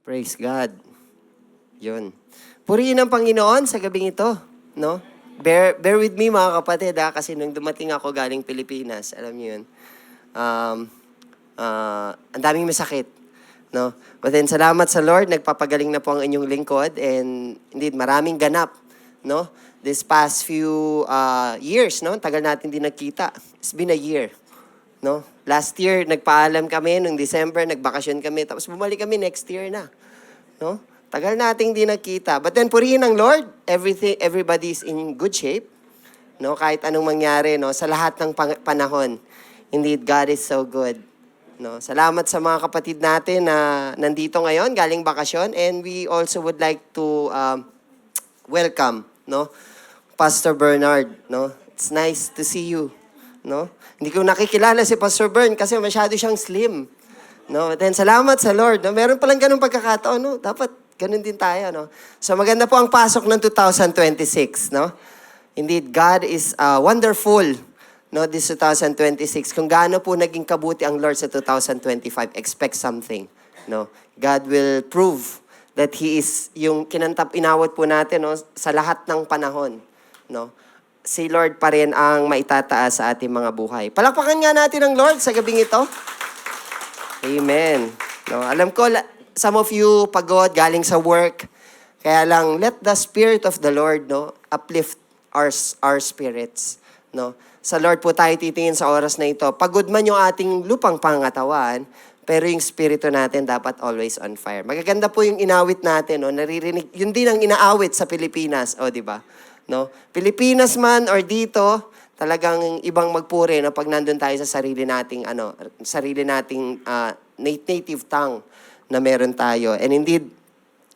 Praise God. Yun. Purihin ang Panginoon sa gabing ito, no? Bear with me mga kapatid kasi nung dumating ako galing Pilipinas, alam niyo yun, ang daming masakit, no? But then salamat sa Lord, nagpapagaling na po ang inyong lingkod and indeed maraming ganap, no? This past few years, no? Tagal natin din nagkita. It's been a year, no? Last year, nagpaalam kami, nung December, nagbakasyon kami, tapos bumalik kami next year na, no? Tagal nating di nagkita. But then, purihin ng Lord, everybody's in good shape, no? Kahit anong mangyari, no? Sa lahat ng panahon. Indeed, God is so good, no? Salamat sa mga kapatid natin na nandito ngayon, galing bakasyon, and we also would like to welcome, no? Pastor Bernard, no? It's nice to see you, no? Hindi ko nakikilala si Pastor Bern kasi masyado siyang slim, no? Then salamat sa Lord, no? Meron palang ganung pagkakataon, no? Dapat ganun din tayo, no? So maganda po ang pasok ng 2026, no? Indeed, God is wonderful, no? This 2026. Kung gaano po naging kabuti ang Lord sa 2025, expect something, no? God will prove that He is yung inawat po natin, no? Sa lahat ng panahon, no? Si Lord pa rin ang maitataas sa ating mga buhay. Palakpakan nga natin ang Lord sa gabing ito. Amen. No, alam ko, some of you pagod, galing sa work. Kaya lang, let the Spirit of the Lord, no, uplift our spirits. No? Sa Lord po tayo titingin sa oras na ito. Pagod man yung ating lupang pangatawan, pero yung spirito natin dapat always on fire. Magaganda po yung inawit natin, no? Naririnig, yun din ang inaawit sa Pilipinas, di ba? No? Pilipinas man or dito, talagang ibang magpuri, no? Pag nandun tayo sa sarili nating native tongue na meron tayo. And indeed,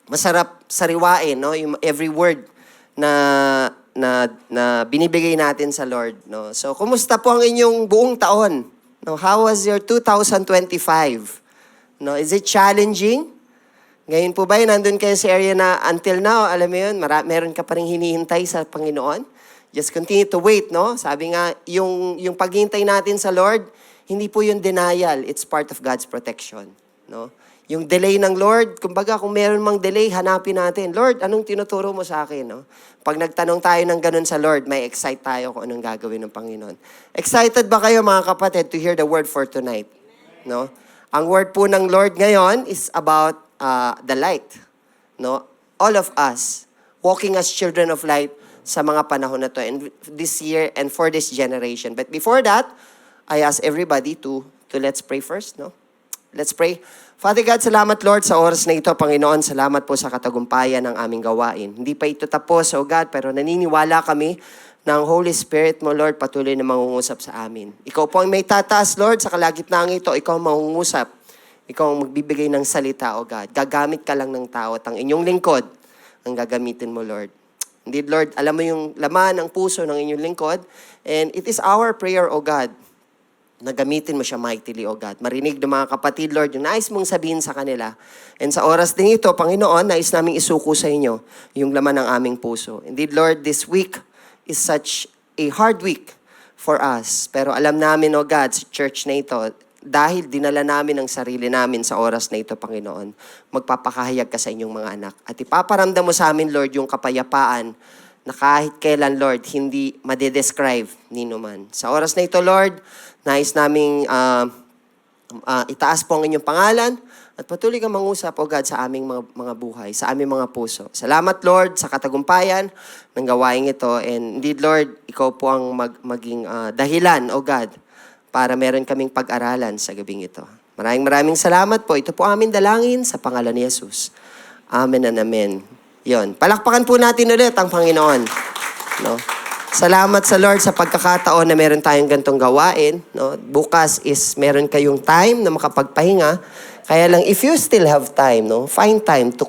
masarap sariwain, no? Yung every word na binibigay natin sa Lord, no? So, kumusta po ang inyong buong taon? No, how was your 2025? No, is it challenging? Ngayon po ba, nandun kayo sa area na until now, alam mo yun, meron ka pa rin hinihintay sa Panginoon? Just continue to wait, no? Sabi nga, yung paghintay natin sa Lord, hindi po yung denial, it's part of God's protection, no? Yung delay ng Lord, kumbaga kung meron mang delay, hanapin natin, Lord, anong tinuturo mo sa akin, no? Pag nagtanong tayo ng ganun sa Lord, may excite tayo kung anong gagawin ng Panginoon. Excited ba kayo mga kapatid to hear the word for tonight? No? Ang word po ng Lord ngayon is about the light. No? All of us, walking as children of light sa mga panahon na to, and this year and for this generation. But before that, I ask everybody to let's pray first, no? Let's pray. Father God, salamat Lord sa oras na ito, Panginoon. Salamat po sa katagumpayan ng aming gawain. Hindi pa ito tapos, O God, pero naniniwala kami ng Holy Spirit mo, Lord, patuloy na mangungusap sa amin. Ikaw po ang may tataas, Lord, sa kalagitnaan ito. Ikaw ang mangungusap. Ikaw ang magbibigay ng salita, O God. Gagamit ka lang ng tao at ang inyong lingkod ang gagamitin mo, Lord. Indeed, Lord, alam mo yung laman ng puso ng inyong lingkod. And it is our prayer, O God, na gamitin mo siya mightily, O God. Marinig ng mga kapatid, Lord, yung nais mong sabihin sa kanila. And sa oras din ito, Panginoon, nais naming isuko sa inyo yung laman ng aming puso. Indeed, Lord, this week is such a hard week for us. Pero alam namin, O God, sa church na ito, dahil dinala namin ang sarili namin sa oras na ito, Panginoon, magpapakahayag ka sa inyong mga anak. At ipaparamdam mo sa amin, Lord, yung kapayapaan na kahit kailan, Lord, hindi madedescribe ni naman. Sa oras na ito, Lord, nais naming itaas po ang inyong pangalan at patuloy kang mangusap, O God, sa aming mga buhay, sa aming mga puso. Salamat, Lord, sa katagumpayan ng gawain ito. And indeed, Lord, ikaw po ang maging dahilan, O God, para meron kaming pag-aralan sa gabing ito. Maraming salamat po. Ito po aming dalangin sa pangalan ni Jesus. Amen and amen. Yon. Palakpakan po natin ulit ang Panginoon. No? Salamat sa Lord sa pagkakataon na meron tayong gantong gawain. No? Bukas is meron kayong time na makapagpahinga. Kaya lang, if you still have time, no, find time to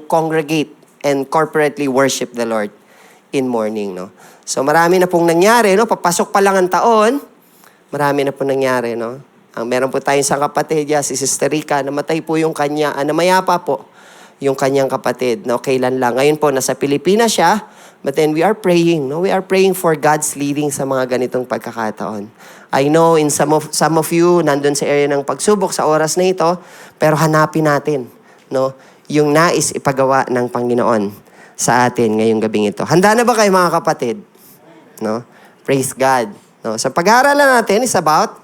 congregate and corporately worship the Lord in morning. No? So marami na pong nangyari. No? Papasok pa lang ang taon. Marami na pong nangyari. No? Meron po tayong isang kapatid, si Sister Rica, namatay po yung kanya, namayapa po yung kanyang kapatid. No? Kailan lang. Ngayon po, nasa Pilipinas siya. But then we are praying. No? We are praying for God's leading sa mga ganitong pagkakataon. I know in some of you, nandun sa area ng pagsubok sa oras na ito, pero hanapin natin. No? yung nais ipagawa ng Panginoon sa atin ngayong gabing ito. Handa na ba kayo mga kapatid? No? Praise God. No? So pag-aaralan natin is about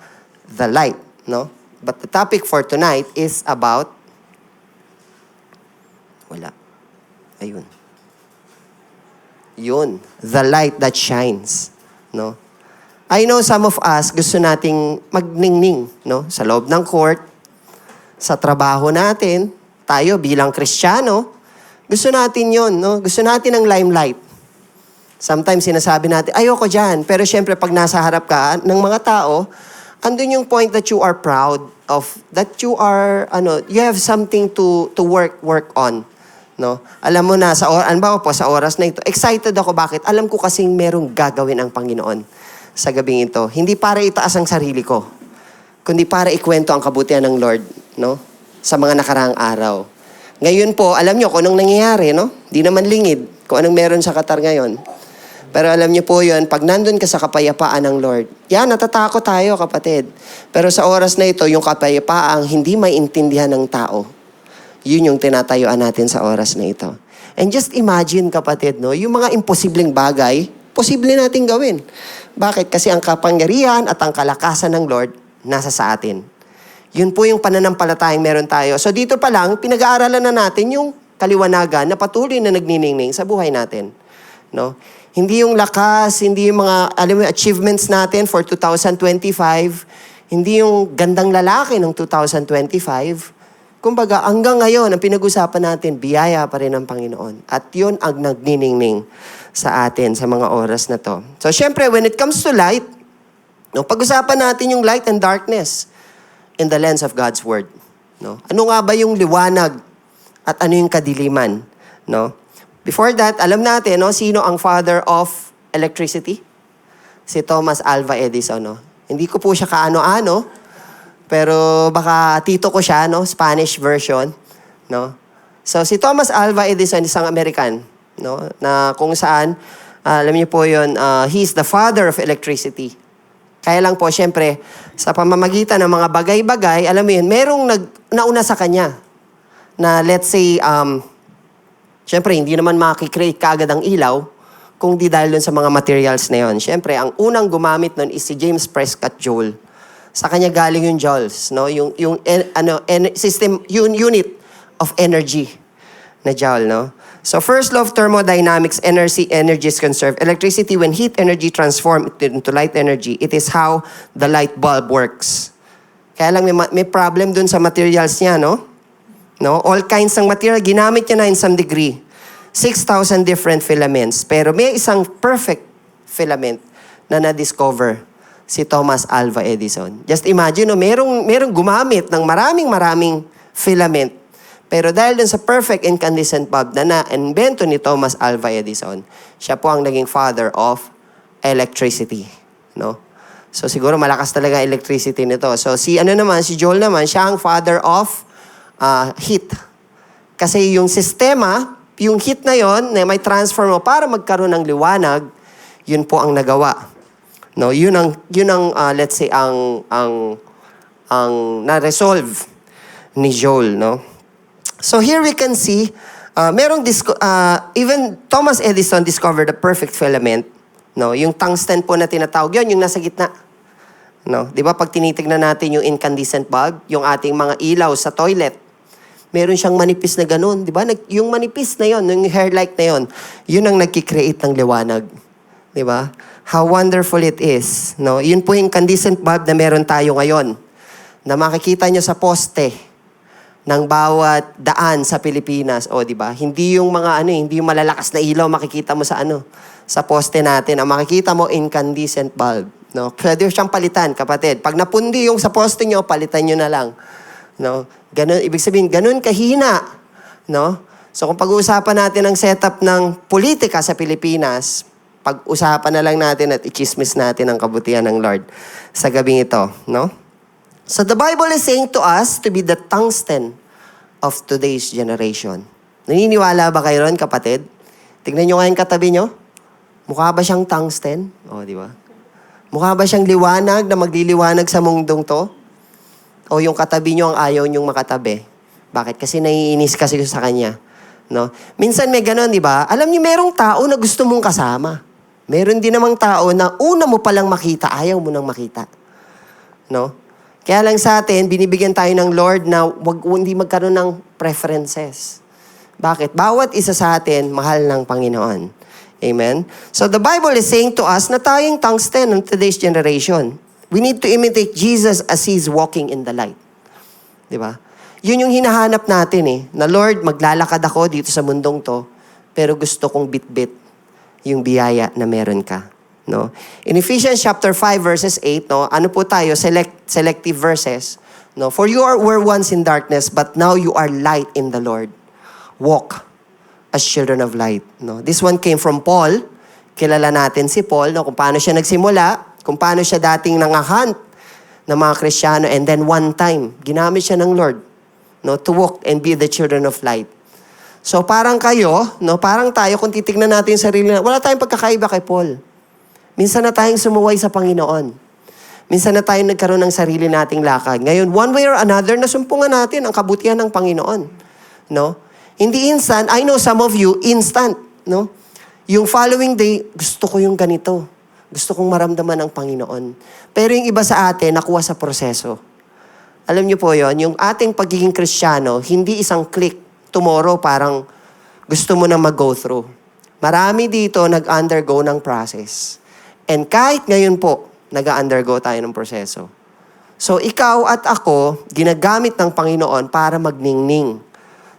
the light. No? But the topic for tonight is about... Wala. Ayun. Yun. The light that shines. No? I know some of us gusto nating magningning. No? Sa loob ng court, sa trabaho natin, tayo bilang Kristiyano, gusto natin yon, no? Gusto natin ng limelight. Sometimes sinasabi natin, ayoko dyan. Pero syempre, pag nasa harap ka ng mga tao, andun yung point that you are proud of, that you are, you have something to work on. No? Alam mo na, sa oras na ito, excited ako. Bakit? Alam ko kasing merong gagawin ang Panginoon sa gabing ito. Hindi para itaas ang sarili ko, kundi para ikwento ang kabutihan ng Lord, no? Sa mga nakaraang araw. Ngayon po, alam nyo kung anong nangyayari, no? Di naman lingid kung anong meron sa Qatar ngayon. Pero alam nyo po yun, pag nandun ka sa kapayapaan ng Lord, yan, natatakot tayo, kapatid. Pero sa oras na ito, yung kapayapaang hindi maintindihan ng tao, yun yung tinatayuan natin sa oras na ito. And just imagine, kapatid, no? Yung mga imposibleng bagay, posible natin gawin. Bakit? Kasi ang kapangyarihan at ang kalakasan ng Lord, nasa sa atin. Yun po yung pananampalatayang meron tayo. So dito pa lang, pinag-aaralan na natin yung kaliwanagan na patuloy na nagniningning sa buhay natin. No? Hindi yung lakas, hindi yung mga achievements natin for 2025, hindi yung gandang lalaki ng 2025. Kumbaga, hanggang ngayon, ang pinag-usapan natin, biyaya pa rin ng Panginoon. At yun ang nagniningning sa atin sa mga oras na to. So syempre, when it comes to light, no, pag-usapan natin yung light and darkness in the lens of God's Word. No? Ano nga ba yung liwanag at ano yung kadiliman? No? Before that, alam natin, no, sino ang father of electricity? Si Thomas Alva Edison. No? Hindi ko po siya kaano-ano, pero baka tito ko siya, no? Spanish version. No? So si Thomas Alva Edison, isang American, no? Na kung saan, alam niyo po yun, he's the father of electricity. Kaya lang po, syempre, sa pamamagitan ng mga bagay-bagay, alam mo yun, merong nauna sa kanya. Na let's say, syempre, hindi naman makikreate kaagad ang ilaw kung di dahil dun sa mga materials na yun. Syempre, ang unang gumamit nun is si James Prescott Joule. Sa kanya galing yung joules, no? Yung unit of energy na joule, no? So first law of thermodynamics, energy is conserved. Electricity, when heat energy transforms into light energy, it is how the light bulb works. Kaya lang may problem dun sa materials niya, no? No? All kinds ng material, ginamit niya na in some degree. 6,000 different filaments. Pero may isang perfect filament na na-discover si Thomas Alva Edison. Just imagine, no? Merong gumamit ng maraming filament. Pero dahil dun sa perfect incandescent bulb na na-invento ni Thomas Alva Edison, siya po ang naging father of electricity. No? So siguro malakas talaga electricity nito. So si Joule naman, siya ang father of heat. Kasi yung sistema, yung heat na yon na may transfer mo para magkaroon ng liwanag, yun po ang nagawa. No, yun ang let's say ang na-resolve ni Joule, no? So here we can see, even Thomas Edison discovered the perfect filament. No? Yung tungsten po na tinatawag, yun, yung nasa gitna. No? Di ba pag tinitignan natin yung incandescent bulb, yung ating mga ilaw sa toilet, meron siyang manipis na ganun. Di ba? Yung manipis na yun, yung hair light na yun, yun ang nagkikreate ng liwanag. Di ba? How wonderful it is. No? Yun po yung incandescent bulb na meron tayo ngayon, na makikita nyo sa poste ng bawat daan sa Pilipinas. O, di ba? Hindi yung mga hindi yung malalakas na ilaw makikita mo sa sa poste natin. Ang makikita mo, incandescent bulb. No? Pwede siyang palitan, kapatid. Pag napundi yung sa poste nyo, palitan nyo na lang. No? Ganun, ibig sabihin, ganun kahina. No? So, kung pag-uusapan natin ang setup ng politika sa Pilipinas, pag-usapan na lang natin at i-chismis natin ang kabutihan ng Lord sa gabing ito. No? So the Bible is saying to us to be the tungsten of today's generation. Naniniwala ba kayo ron, kapatid? Tignan nyo ngayon katabi nyo. Mukha ba siyang tungsten? O, di ba? Mukha ba siyang liwanag na magliliwanag sa mundong to? O yung katabi nyo ang ayaw nyong makatabi? Bakit? Kasi naiinis kasi sa kanya. No? Minsan may ganon, di ba? Alam niyo, merong tao na gusto mong kasama. Meron din namang tao na una mo palang makita, ayaw mo nang makita. No? Kaya lang sa atin, binibigyan tayo ng Lord na hindi magkaroon ng preferences. Bakit? Bawat isa sa atin, mahal ng Panginoon. Amen? So the Bible is saying to us na tayong tungsten ng today's generation. We need to imitate Jesus as He's walking in the light. Di ba? Yun yung hinahanap natin na Lord, maglalakad ako dito sa mundong to, pero gusto kong bit-bit yung biyaya na meron ka. No? In Ephesians chapter 5 verses 8, no, ano po tayo? Selective verses. No? For you were once in darkness, but now you are light in the Lord. Walk as children of light. No? This one came from Paul. Kilala natin si Paul, no? Kung paano siya nagsimula, kung paano siya dating nangahunt ng mga Kristiyano, and then one time, ginamit siya ng Lord, no, to walk and be the children of light. So parang kayo, no, parang tayo, kung titignan natin yung sarili na, wala tayong pagkakaiba kay Paul. Minsan na tayong sumuway sa Panginoon. Minsan na tayong nagkaroon ng sarili nating lakad. Ngayon, one way or another, nasumpungan natin ang kabutihan ng Panginoon. No? Hindi instant. I know some of you, instant. No? Yung following day, gusto ko yung ganito. Gusto kong maramdaman ng Panginoon. Pero yung iba sa atin, nakuha sa proseso. Alam niyo po yon, yung ating pagiging Kristiyano, hindi isang click. Tomorrow, parang gusto mo na mag-go through. Marami dito nag-undergo ng process. And kahit ngayon po, nag-undergo tayo ng proseso. So ikaw at ako, ginagamit ng Panginoon para magningning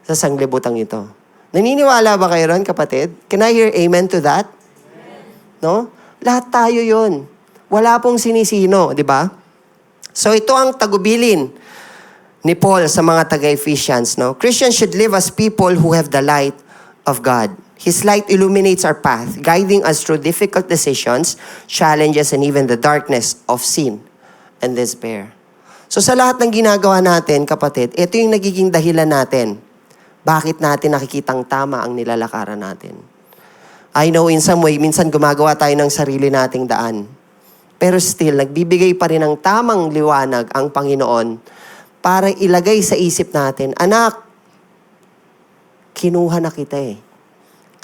sa sanglibutang ito. Naniniwala ba kayo ron, kapatid? Can I hear amen to that? Amen. No? Lahat tayo yon. Wala pong sinisino, di ba? So ito ang tagubilin ni Paul sa mga taga-Ephesians. No? Christians should live as people who have the light of God. His light illuminates our path, guiding us through difficult decisions, challenges, and even the darkness of sin and despair. So sa lahat ng ginagawa natin, kapatid, ito yung nagiging dahilan natin. Bakit natin nakikitang tama ang nilalakaran natin? I know in some way, minsan gumagawa tayo ng sarili nating daan. Pero still, nagbibigay pa rin ng tamang liwanag ang Panginoon para ilagay sa isip natin, anak, kinuha na kita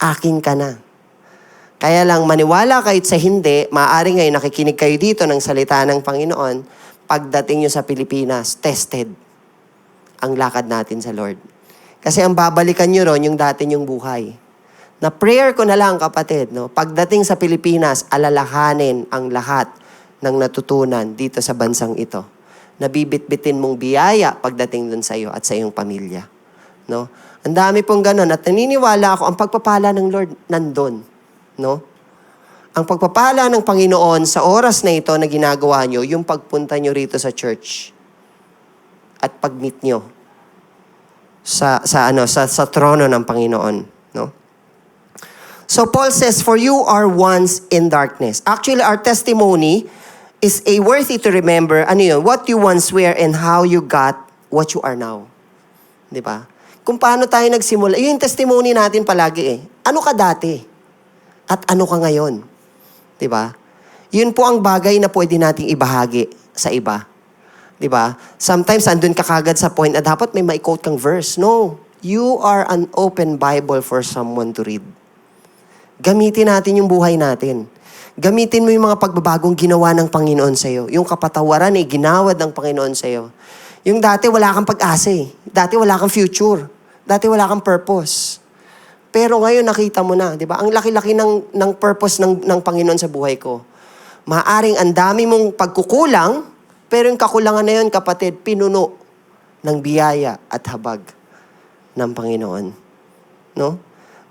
Akin ka na. Kaya lang, maniwala kahit sa hindi, maaari ngayon nakikinig kayo dito ng salita ng Panginoon, pagdating nyo sa Pilipinas, tested ang lakad natin sa Lord. Kasi ang babalikan nyo ron, yung dati nyong buhay. Na prayer ko na lang, kapatid, no? Pagdating sa Pilipinas, alalahanin ang lahat ng natutunan dito sa bansang ito. Nabibitbitin mong biyaya pagdating dun sa iyo at sa iyong pamilya. No? Ang dami pong ganun at naniniwala ako ang pagpapala ng Lord nandun. No? Ang pagpapala ng Panginoon sa oras na ito na ginagawa nyo, yung pagpunta nyo rito sa church at pag-meet nyo sa trono ng Panginoon. No? So Paul says, for you are once in darkness. Actually, our testimony is a worthy to remember, what you once were and how you got what you are now. Di ba? Kung paano tayo nagsimula, yun yung testimony natin palagi Ano ka dati? At ano ka ngayon? Di ba? Yun po ang bagay na pwede nating ibahagi sa iba. Di ba? Sometimes, andun ka kagad sa point na dapat may ma-quote kang verse. No. You are an open Bible for someone to read. Gamitin natin yung buhay natin. Gamitin mo yung mga pagbabagong ginawa ng Panginoon sa'yo. Yung kapatawaran ginawad ng Panginoon sa'yo. Yung dati wala kang pag-asa Dati wala kang future. Dati wala kang purpose. Pero ngayon nakita mo na, di ba? Ang laki-laki ng purpose ng Panginoon sa buhay ko. Maaring ang dami mong pagkukulang, pero yung kakulangan na yun, kapatid, pinuno ng biyaya at habag ng Panginoon. No?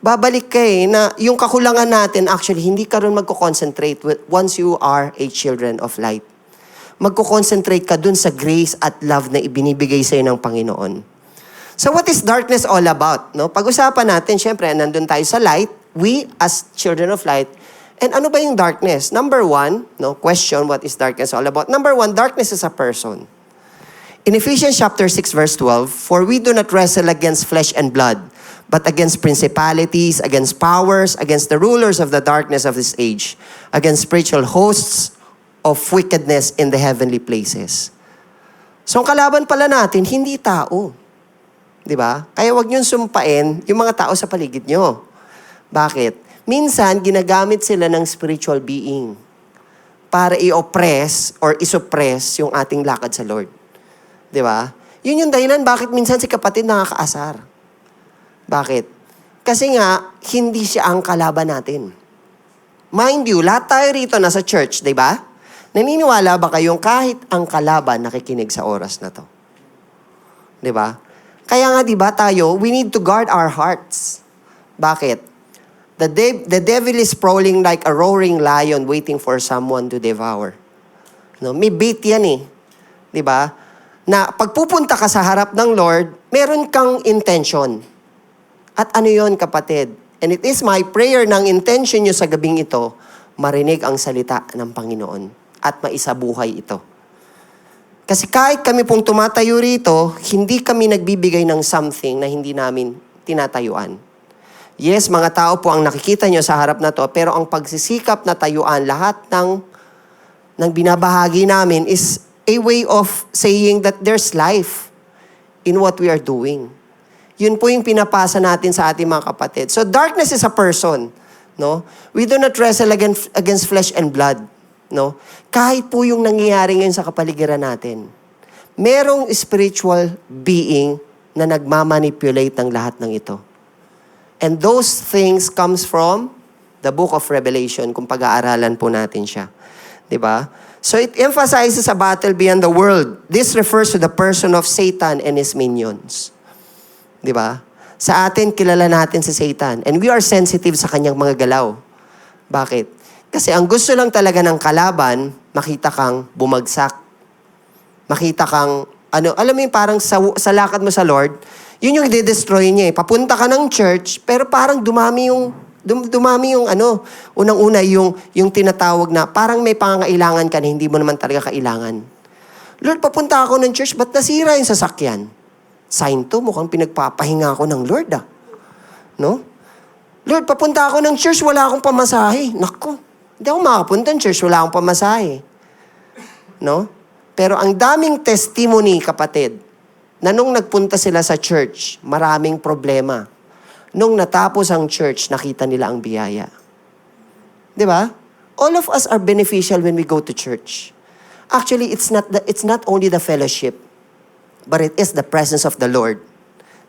Babalik na yung kakulangan natin, actually, hindi ka rin magko-concentrate once you are a children of light. Magko-concentrate ka dun sa grace at love na ibinibigay sa'yo ng Panginoon. So what is darkness all about? No? Pag-usapan natin, syempre, nandun tayo sa light. We, as children of light. And ano ba yung darkness? Number one, question, what is darkness all about? Number one, darkness is a person. In Ephesians chapter 6, verse 12, for we do not wrestle against flesh and blood, but against principalities, against powers, against the rulers of the darkness of this age, against spiritual hosts of wickedness in the heavenly places. So ang kalaban pala natin, hindi tao. Di ba? Kaya wag niyong sumpain yung mga tao sa paligid niyo. Bakit? Minsan, ginagamit sila ng spiritual being para i-oppress or isuppress yung ating lakad sa Lord. Di ba? Yun yung dahilan bakit minsan si kapatid nakakaasar. Bakit? Kasi nga, hindi siya ang kalaban natin. Mind you, lahat tayo rito nasa church, di ba? Naniniwala ba kayong kahit ang kalaban nakikinig sa oras na to? Di ba? Kaya nga, di ba tayo, we need to guard our hearts. Bakit? The devil is prowling like a roaring lion waiting for someone to devour. No, may bait yan eh. Di ba? Na pagpupunta ka sa harap ng Lord, meron kang intention. At ano yon kapatid? And it is my prayer ng intention nyo sa gabing ito, marinig ang salita ng Panginoon at maisabuhay ito. Kasi kahit kami pong tumatayo rito, hindi kami nagbibigay ng something na hindi namin tinatayuan. Yes, mga tao po ang nakikita nyo sa harap na to, pero ang pagsisikap na tayuan, lahat ng binabahagi namin is a way of saying that there's life in what we are doing. Yun po yung pinapasa natin sa ating mga kapatid. So darkness is a person, no? We do not wrestle against flesh and blood, no? Kahit po yung nangyayari ngayon sa kapaligiran natin, merong spiritual being na nagmamanipulate ng lahat ng ito. And those things comes from the book of Revelation, kung pag-aaralan po natin siya. 'Di ba? So it emphasizes a battle beyond the world. This refers to the person of Satan and his minions. 'Di ba? Sa atin, kilala natin si Satan. And we are sensitive sa kanyang mga galaw. Bakit? Kasi ang gusto lang talaga ng kalaban, makita kang bumagsak. Makita kang, alam mo yung parang sa lakad mo sa Lord, yun yung i-destroy niya eh. Papunta ka ng church, pero parang dumami yung unang-una yung tinatawag na parang may pangangailangan ka na hindi mo naman talaga kailangan. Lord, papunta ako ng church, ba't nasira yung sasakyan? Sign to, mukhang pinagpapahinga ako ng Lord No? Lord, papunta ako ng church, wala akong pamasahe. Naku, hindi ako makapunta ng church, wala akong pamasahe. No? Pero ang daming testimony, kapatid, na nung nagpunta sila sa church, maraming problema. Nung natapos ang church, nakita nila ang biyaya. Di ba? All of us are beneficial when we go to church. Actually, it's not only the fellowship, but it is the presence of the Lord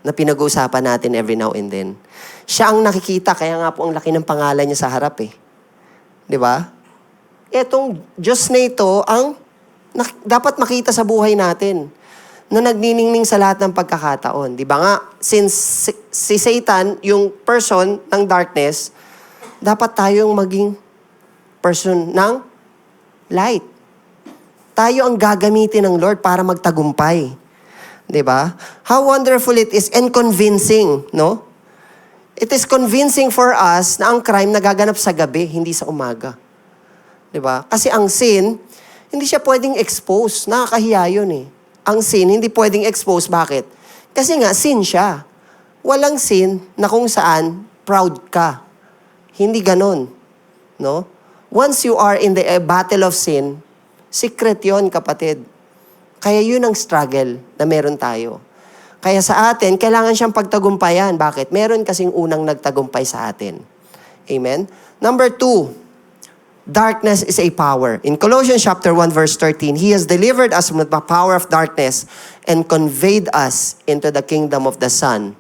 na pinag-uusapan natin every now and then. Siya ang nakikita, kaya nga po ang laki ng pangalan niya sa harap eh. Di ba? Etong Diyos na ito ang dapat makita sa buhay natin na nagniningning sa lahat ng pagkakataon. Di ba nga, since si Satan, yung person ng darkness, dapat tayong maging person ng light. Tayo ang gagamitin ng Lord para magtagumpay. Di ba? How wonderful it is and convincing, no? It is convincing for us na ang crime nagaganap sa gabi, hindi sa umaga. Di ba? Kasi ang sin, hindi siya pwedeng expose. Nakakahiya yun eh. Ang sin, hindi pwedeng expose. Bakit? Kasi nga, sin siya. Walang sin na kung saan proud ka. Hindi ganon. No? Once you are in the battle of sin, secret yon kapatid. Kaya yun ang struggle na meron tayo. Kaya sa atin, kailangan siyang pagtagumpayan. Bakit? Meron kasing unang nagtagumpay sa atin. Amen? Number 2, darkness is a power. In Colossians chapter 1 verse 13, He has delivered us from the power of darkness and conveyed us into the kingdom of the Son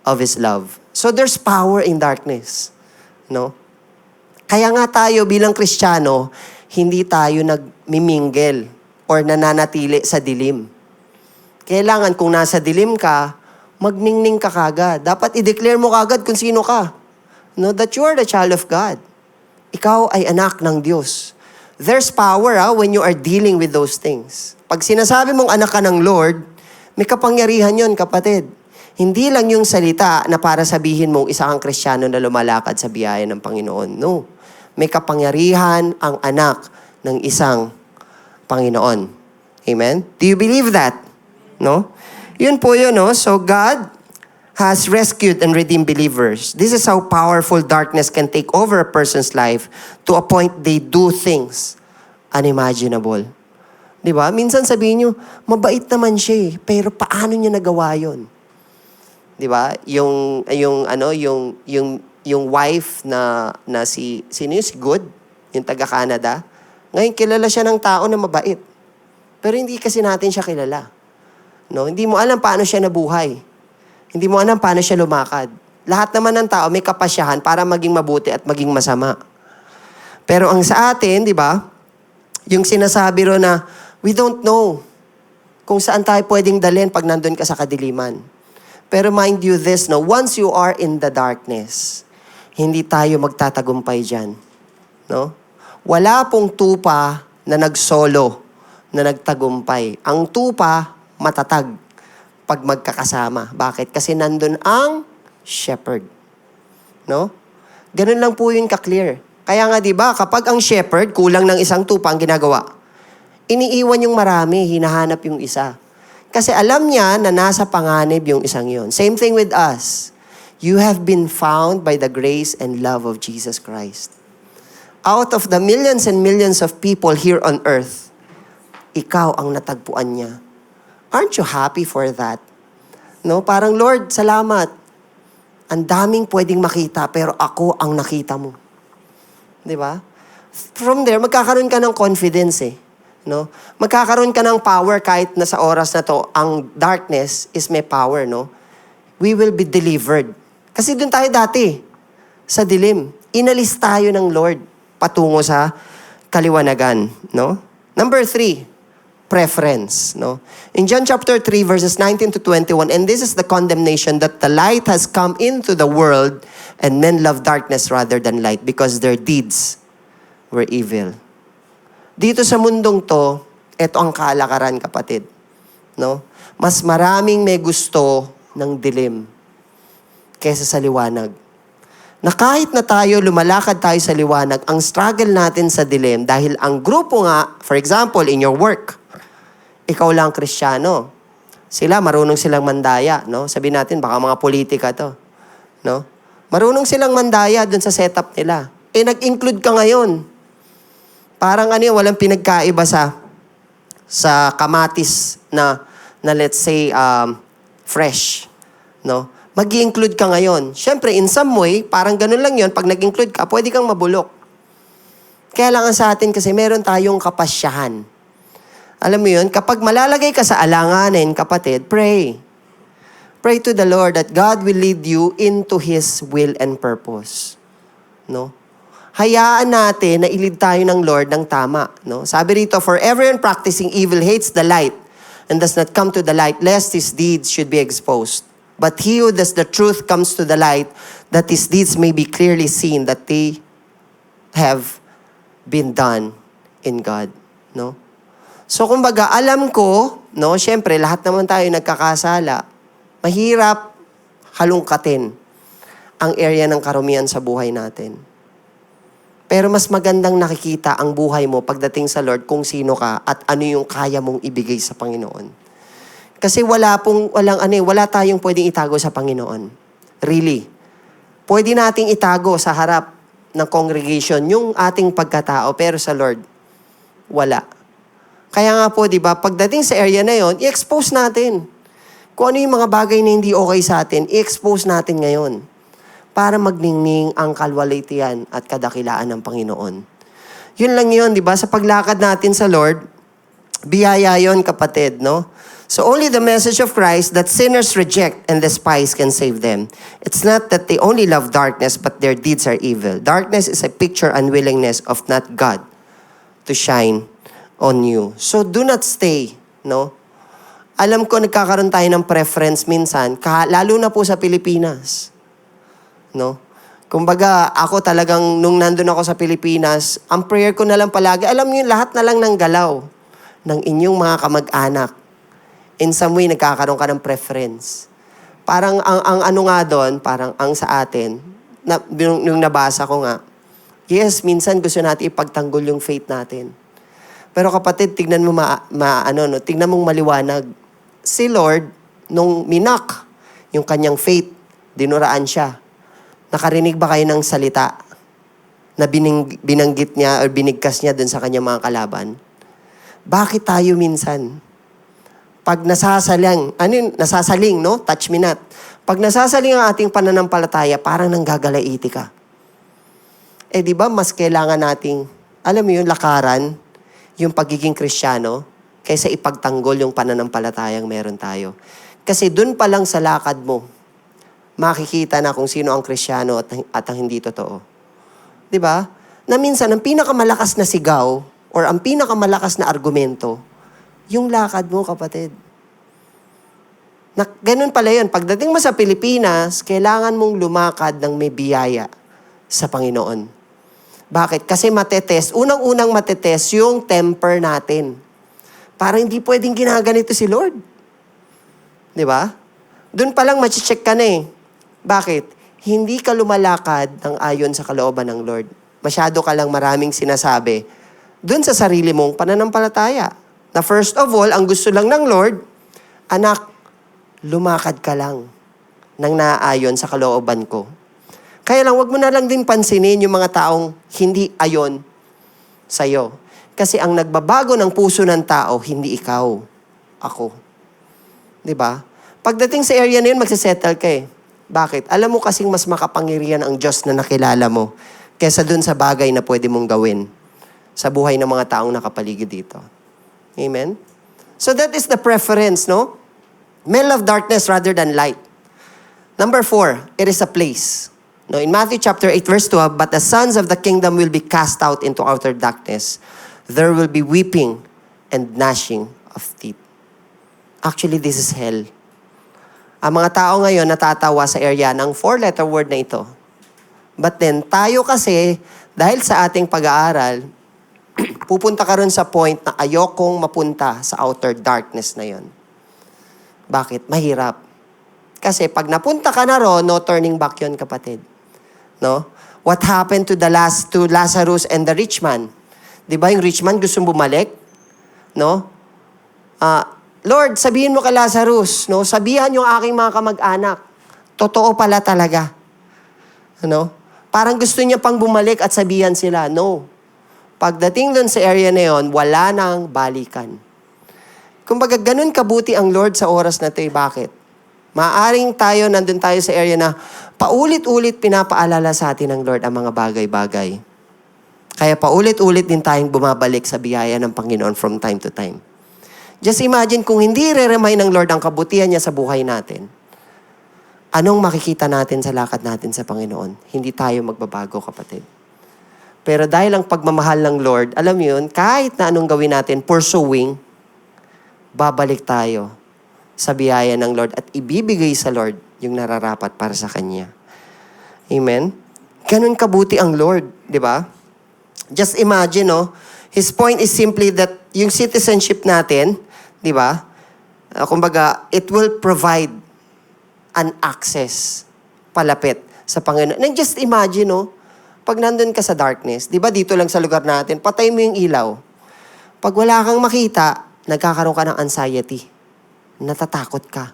of His love. So there's power in darkness. No? Kaya nga tayo bilang Kristiyano, hindi tayo nagmimingle or nananatili sa dilim. Kailangan kung nasa dilim ka, magningning ka kagad. Dapat i-declare mo kagad kung sino ka. No, that you are the child of God. Ikaw ay anak ng Diyos. There's power when you are dealing with those things. Pag sinasabi mong anak ka ng Lord, may kapangyarihan yon kapatid. Hindi lang yung salita na para sabihin mong isa kang Kristiyano na lumalakad sa biyaya ng Panginoon. No. May kapangyarihan ang anak ng isang Panginoon. Amen? Do you believe that? No? Yun po yun, no? So God has rescued and redeemed believers. This is how powerful darkness can take over a person's life to a point they do things unimaginable. Di ba? Minsan sabihin nyo, mabait naman siya eh, pero paano niya nagawa yun? 'Di ba? Yung wife na sino yun? Si Good, yung taga Canada. Ngayon kilala siya ng tao na mabait. Pero hindi kasi natin siya kilala. No, hindi mo alam paano siya nabuhay. Hindi mo alam paano siya lumakad. Lahat naman ng tao may kapasyahan para maging mabuti at maging masama. Pero ang sa atin, 'di ba? Yung sinasabi ro na we don't know kung saan tayo pwedeng dalhin pag nandun ka sa kadiliman. Pero mind you this, no, once you are in the darkness, hindi tayo magtatagumpay diyan, no? Wala pong tupa na nagsolo na nagtagumpay. Ang tupa matatag pag magkakasama. Bakit? Kasi nandun ang shepherd. No? Ganun lang po yun ka-clear. Kaya nga 'di ba, kapag ang shepherd kulang ng isang tupa ang ginagawa, iniiwan yung marami, hinahanap yung isa. Kasi alam niya na nasa panganib yung isang yon. Same thing with us. You have been found by the grace and love of Jesus Christ. Out of the millions and millions of people here on earth, ikaw ang natagpuan niya. Aren't you happy for that? No, parang Lord, salamat. Ang daming pwedeng makita, pero ako ang nakita mo. 'Di ba? From there, magkakaroon ka ng confidence eh. No? Magkakaroon ka ng power kahit na sa oras na to, ang darkness is may power, no? We will be delivered. Kasi doon tayo dati, sa dilim. Inalis tayo ng Lord patungo sa kaliwanagan, no? Number 3, preference, no? In John chapter 3 verses 19 to 21, and this is the condemnation that the light has come into the world and men love darkness rather than light because their deeds were evil. Dito sa mundong to, ito ang kalakaran, kapatid, no? Mas maraming may gusto ng dilim kaysa sa liwanag. Na kahit na tayo, lumalakad tayo sa liwanag, ang struggle natin sa dilim, dahil ang grupo nga, for example, in your work, ikaw lang Kristiyano. Sila, marunong silang mandaya, no? Sabihin natin, baka mga politika to, no? Marunong silang mandaya dun sa setup nila. Nag-include ka ngayon. Parang walang pinagkaiba sa kamatis na let's say, fresh, no? Mag-i-include ka ngayon. Siyempre, in some way, parang ganun lang yon. Pag nag-include ka, pwede kang mabulok. Kaya lang sa atin kasi meron tayong kapasyahan. Alam mo yun, kapag malalagay ka sa alanganin, kapatid, pray. Pray to the Lord that God will lead you into His will and purpose. No? Hayaan natin na ilid tayo ng Lord ng tama. No? Sabi rito, for everyone practicing evil hates the light and does not come to the light, lest his deeds should be exposed. But he who does the truth comes to the light, that his deeds may be clearly seen, that they have been done in God. No? So kumbaga, alam ko, no, syempre, lahat naman tayo nagkakasala. Mahirap halungkatin ang area ng karumihan sa buhay natin. Pero mas magandang nakikita ang buhay mo pagdating sa Lord kung sino ka at ano yung kaya mong ibigay sa Panginoon. Kasi wala tayong pwedeng itago sa Panginoon. Really. Pwede nating itago sa harap ng congregation yung ating pagkatao, pero sa Lord, wala. Kaya nga po, di ba, pagdating sa area na yon, i-expose natin. Kung ano yung mga bagay na hindi okay sa atin, i-expose natin ngayon para magningning ang kalwalitian at kadakilaan ng Panginoon. Yun lang yun, di ba? Sa paglakad natin sa Lord, biyaya yun, kapatid, no? So only the message of Christ that sinners reject and despise can save them. It's not that they only love darkness, but their deeds are evil. Darkness is a picture unwillingness of not God to shine on you. So do not stay, no? Alam ko nagkakaroon tayo ng preference minsan, lalo na po sa Pilipinas. No? Kumbaga, ako talagang, nung nandun ako sa Pilipinas, ang prayer ko na lang palagi, alam niyo, lahat na lang ng galaw ng inyong mga kamag-anak. In some way, nagkakaroon ka ng preference. Parang ang ano nga doon, parang ang sa atin, yung nabasa ko nga, yes, minsan gusto natin ipagtanggol yung faith natin. Pero kapatid, tignan mo tignan mong maliwanag. Si Lord, nung minak yung kanyang faith, dinuraan siya. Nakarinig ba kayo ng salita na binanggit niya o binigkas niya dun sa kanyang mga kalaban? Bakit tayo minsan? Pag nasasaling, no? Touch me not. Pag nasasaling ang ating pananampalataya, parang nanggagalaiti ka. Di ba, mas kailangan nating, alam mo yun, lakaran, yung pagiging Kristiyano, kaysa ipagtanggol yung pananampalatayang meron tayo. Kasi dun pa lang sa lakad mo, makikita na kung sino ang Kristiyano at ang hindi totoo. Di ba? Na minsan, ang pinakamalakas na sigaw, or ang pinakamalakas na argumento, yung lakad mo, kapatid. Ganun pala yun. Pagdating mo sa Pilipinas, kailangan mong lumakad ng may biyaya sa Panginoon. Bakit? Kasi unang-unang matetest yung temper natin. Para hindi pwedeng ginaganito si Lord. Di ba? Doon pa lang machicheck ka na eh. Bakit? Hindi ka lumalakad ng ayon sa kalooban ng Lord. Masyado ka lang maraming sinasabi doon sa sarili mong pananampalataya. Na first of all, ang gusto lang ng Lord, anak, lumakad ka lang ng naayon sa kalooban ko. Kaya lang, wag mo na lang din pansinin yung mga taong hindi ayon sa'yo. Kasi ang nagbabago ng puso ng tao, hindi ikaw, ako. Diba? Pagdating sa area na yun, magsisettle ka eh. Bakit? Alam mo kasing mas makapangyarihan ang Diyos na nakilala mo kesa dun sa bagay na pwede mong gawin sa buhay ng mga taong nakapaligid dito. Amen? So that is the preference, no? Men love darkness rather than light. Number 4, it is a place. No, in Matthew chapter 8, verse 12, but the sons of the kingdom will be cast out into outer darkness. There will be weeping and gnashing of teeth. Actually, this is hell. Ang mga tao ngayon natatawa sa area ng 4-letter word na ito. But then, tayo kasi, dahil sa ating pag-aaral, pupunta ka rin sa point na ayokong mapunta sa outer darkness na yon. Bakit? Mahirap. Kasi pag napunta ka na ron, no turning back yon, kapatid. No? What happened to Lazarus and the rich man? Di ba yung rich man gustong bumalik? No? Lord, sabihin mo kay Lazarus, no? Sabihan yung aking mga kamag-anak. Totoo pala talaga. Ano? Parang gusto niya pang bumalik at sabihan sila. No. Pagdating doon sa area na yon, wala nang balikan. Kumbaga, ganun kabuti ang Lord sa oras na ito. Bakit? Maaring nandun tayo sa area na paulit-ulit pinapaalala sa atin ng Lord ang mga bagay-bagay. Kaya paulit-ulit din tayong bumabalik sa biyaya ng Panginoon from time to time. Just imagine kung hindi re-remind ng Lord ang kabutihan niya sa buhay natin, anong makikita natin sa lakad natin sa Panginoon? Hindi tayo magbabago, kapatid. Pero dahil ang pagmamahal ng Lord, alam mo yun, kahit na anong gawin natin, pursuing, babalik tayo sa biyaya ng Lord at ibibigay sa Lord yung nararapat para sa Kanya. Amen? Ganun kabuti ang Lord, di ba? Just imagine, no? His point is simply that yung citizenship natin, di ba? Kumbaga, it will provide an access palapit sa Panginoon. And just imagine, no? Pag nandun ka sa darkness, di ba dito lang sa lugar natin, patay mo yung ilaw. Pag wala kang makita, nagkakaroon ka ng anxiety. Natatakot ka.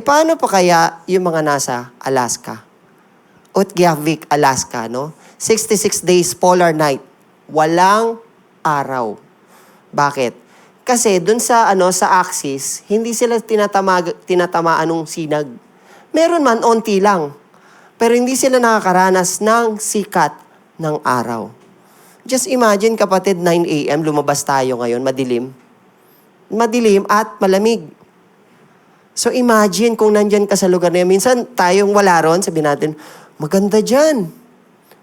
Paano pa kaya yung mga nasa Alaska? Utqiagvik, Alaska, no? 66 days, polar night. Walang araw. Bakit? Kasi dun sa sa axis, hindi sila tinatamaan ng sinag. Meron man, onti lang. Pero hindi sila nakakaranas ng sikat ng araw. Just imagine, kapatid, 9 a.m., lumabas tayo ngayon, madilim. Madilim at malamig. So imagine kung nandyan ka sa lugar na yun. Minsan tayong wala ron, sabihin natin, maganda dyan.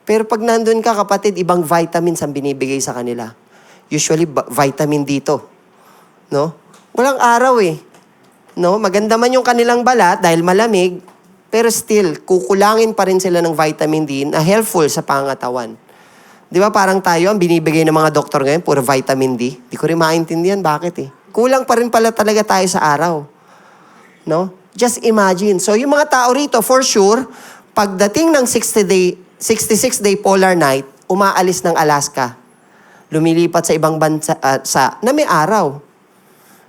Pero pag nandun ka, kapatid, ibang vitamins ang binibigay sa kanila. Usually, vitamin dito. No? Walang araw eh. No? Maganda man yung kanilang balat dahil malamig, pero still, kukulangin pa rin sila ng vitamin D na helpful sa pangatawan. Di ba parang tayo, ang binibigay ng mga doktor ngayon, puro vitamin D. Di ko rin maintindihan bakit eh. Kulang pa rin pala talaga tayo sa araw. No? Just imagine. So yung mga tao rito, for sure, pagdating ng 66-day polar night, umaalis ng Alaska. Lumilipat sa ibang bansa na may araw.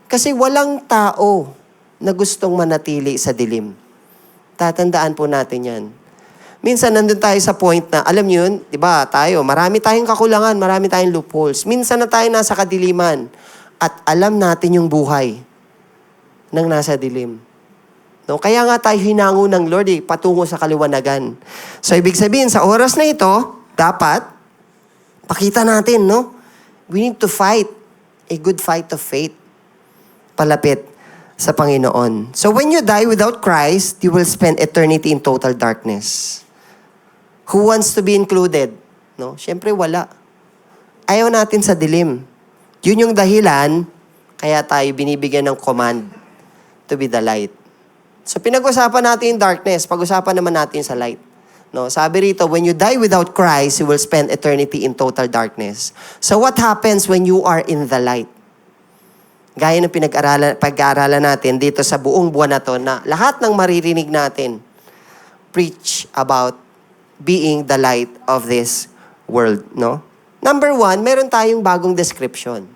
Kasi walang tao na gustong manatili sa dilim. Tatandaan po natin yan. Minsan nandun tayo sa point na, alam nyo yun, di ba, marami tayong kakulangan, marami tayong loopholes. Minsan na tayo nasa kadiliman at alam natin yung buhay ng nasa dilim. No? Kaya nga tayo hinango ng Lord patungo sa kaliwanagan. So, ibig sabihin, sa oras na ito, dapat, pakita natin, no? We need to fight a good fight of faith. Palapit sa Panginoon. So, when you die without Christ, you will spend eternity in total darkness. Who wants to be included? No? Siyempre, wala. Ayaw natin sa dilim. Yun yung dahilan, kaya tayo binibigyan ng command to be the light. So, pinag-usapan natin yung darkness. Pag-usapan naman natin sa light. No, sabi rito, when you die without Christ, you will spend eternity in total darkness. So, what happens when you are in the light? Gaya ng pag-aaralan natin dito sa buong buwan na to, na lahat ng maririnig natin, preach about being the light of this world. No? Number 1, meron tayong bagong description.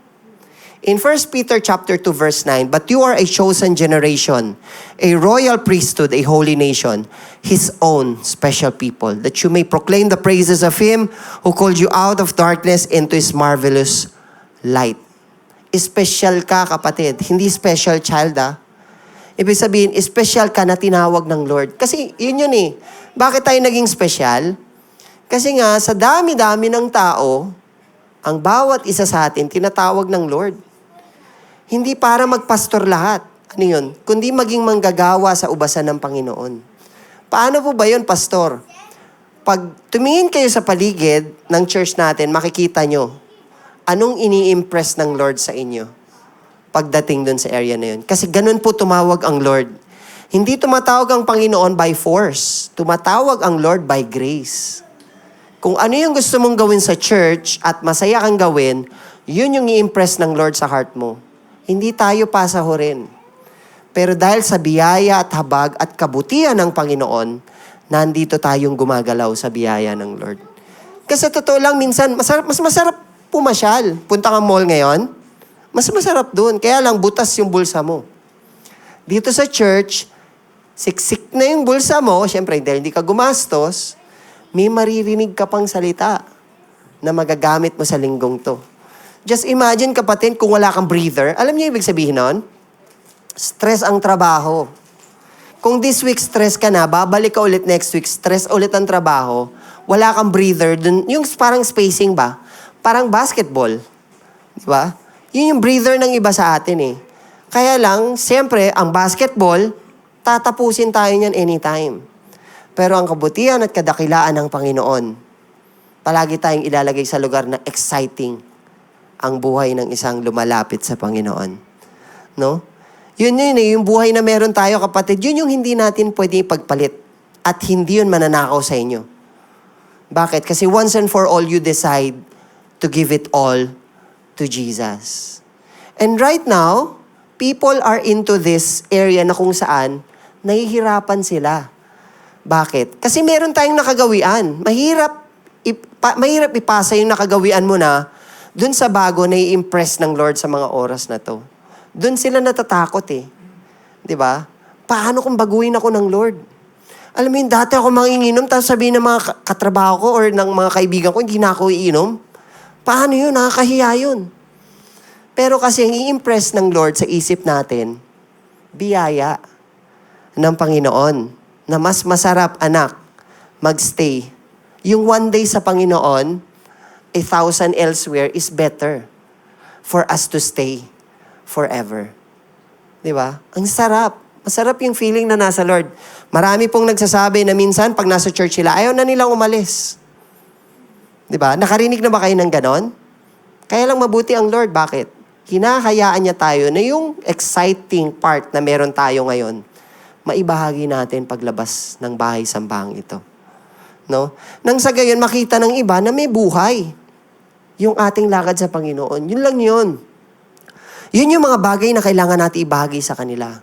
In 1 Peter chapter 2 verse 9, but you are a chosen generation, a royal priesthood, a holy nation, His own special people, that you may proclaim the praises of Him who called you out of darkness into His marvelous light. Special ka, kapatid. Hindi special child, Ibig sabihin, special ka na tinawag ng Lord. Kasi yun Bakit tayo naging special? Kasi nga, sa dami-dami ng tao, ang bawat isa sa atin, tinatawag ng Lord. Hindi para magpastor lahat. Ano yun? Kundi maging manggagawa sa ubasan ng Panginoon. Paano po ba yun, pastor? Pag tumingin kayo sa paligid ng church natin, makikita nyo, anong ini-impress ng Lord sa inyo pagdating dun sa area na yun? Kasi ganun po tumawag ang Lord. Hindi tumatawag ang Panginoon by force. Tumatawag ang Lord by grace. Kung ano yung gusto mong gawin sa church at masaya kang gawin, yun yung i-impress ng Lord sa heart mo. Hindi tayo pasahurin. Pero dahil sa biyaya at habag at kabutihan ng Panginoon, nandito tayong gumagalaw sa biyaya ng Lord. Kasi totoo lang, minsan, mas masarap pumasyal. Punta kang mall ngayon, mas masarap dun. Kaya lang, butas yung bulsa mo. Dito sa church, siksik na yung bulsa mo, syempre, dahil hindi ka gumastos, may maririnig ka pang salita na magagamit mo sa linggong to. Just imagine, kapatid, kung wala kang breather. Alam niyo ibig sabihin nun? Stress ang trabaho. Kung this week stress ka na, babalik ka ulit next week, stress ulit ang trabaho, wala kang breather, dun, yung parang spacing ba? Parang basketball. Di ba? Yun yung breather ng iba sa atin Kaya lang, siyempre, ang basketball, tatapusin tayo niyan anytime. Pero ang kabutihan at kadakilaan ng Panginoon, palagi tayong ilalagay sa lugar na exciting ang buhay ng isang lumalapit sa Panginoon. No? Yun yung buhay na meron tayo, kapatid, yun yung hindi natin pwede ipagpalit. At hindi yun mananakaw sa inyo. Bakit? Kasi once and for all, you decide to give it all to Jesus. And right now, people are into this area na kung saan nahihirapan sila. Bakit? Kasi meron tayong nakagawian. Mahirap ipasa yung nakagawian mo na dun sa bago na i-impress ng Lord sa mga oras na to. Dun sila natatakot Di ba? Paano kung baguhin ako ng Lord? Alam mo yun, dati ako manginginom, tapos sabihin ng mga katrabaho ko or ng mga kaibigan ko, hindi na ako iinom. Paano yun? Nakakahiya yun. Pero kasi ang i-impress ng Lord sa isip natin, biyaya ng Panginoon na mas masarap, anak, magstay. Yung one day sa Panginoon, 1,000 elsewhere is better for us to stay forever. Di ba? Ang sarap. Masarap yung feeling na nasa Lord. Marami pong nagsasabi na minsan pag nasa church sila, ayaw na nilang umalis. Di ba? Nakarinig na ba kayo ng ganon? Kaya lang mabuti ang Lord. Bakit? Hinahayaan niya tayo na yung exciting part na meron tayo ngayon, maibahagi natin paglabas ng bahay-sambahang ito. No? Nang sa gayon, makita ng iba na may buhay yung ating lakad sa Panginoon. Yun lang yun. Yun yung mga bagay na kailangan natin ibahagi sa kanila.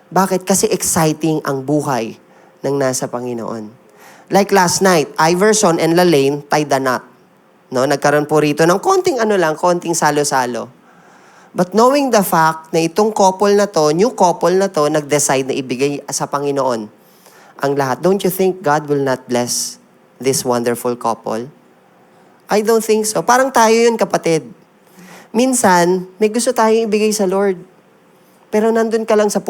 Bakit? Kasi exciting ang buhay ng nasa Panginoon. Like last night, Iverson and Lalaine tied the knot. No? Nagkaroon po rito ng konting salo-salo. But knowing the fact na itong couple na to, new couple na to, nag-decide na ibigay sa Panginoon ang lahat. Don't you think God will not bless this wonderful couple? I don't think so. Parang tayo yun, kapatid. Minsan, may gusto tayong ibigay sa Lord. Pero nandun ka lang sa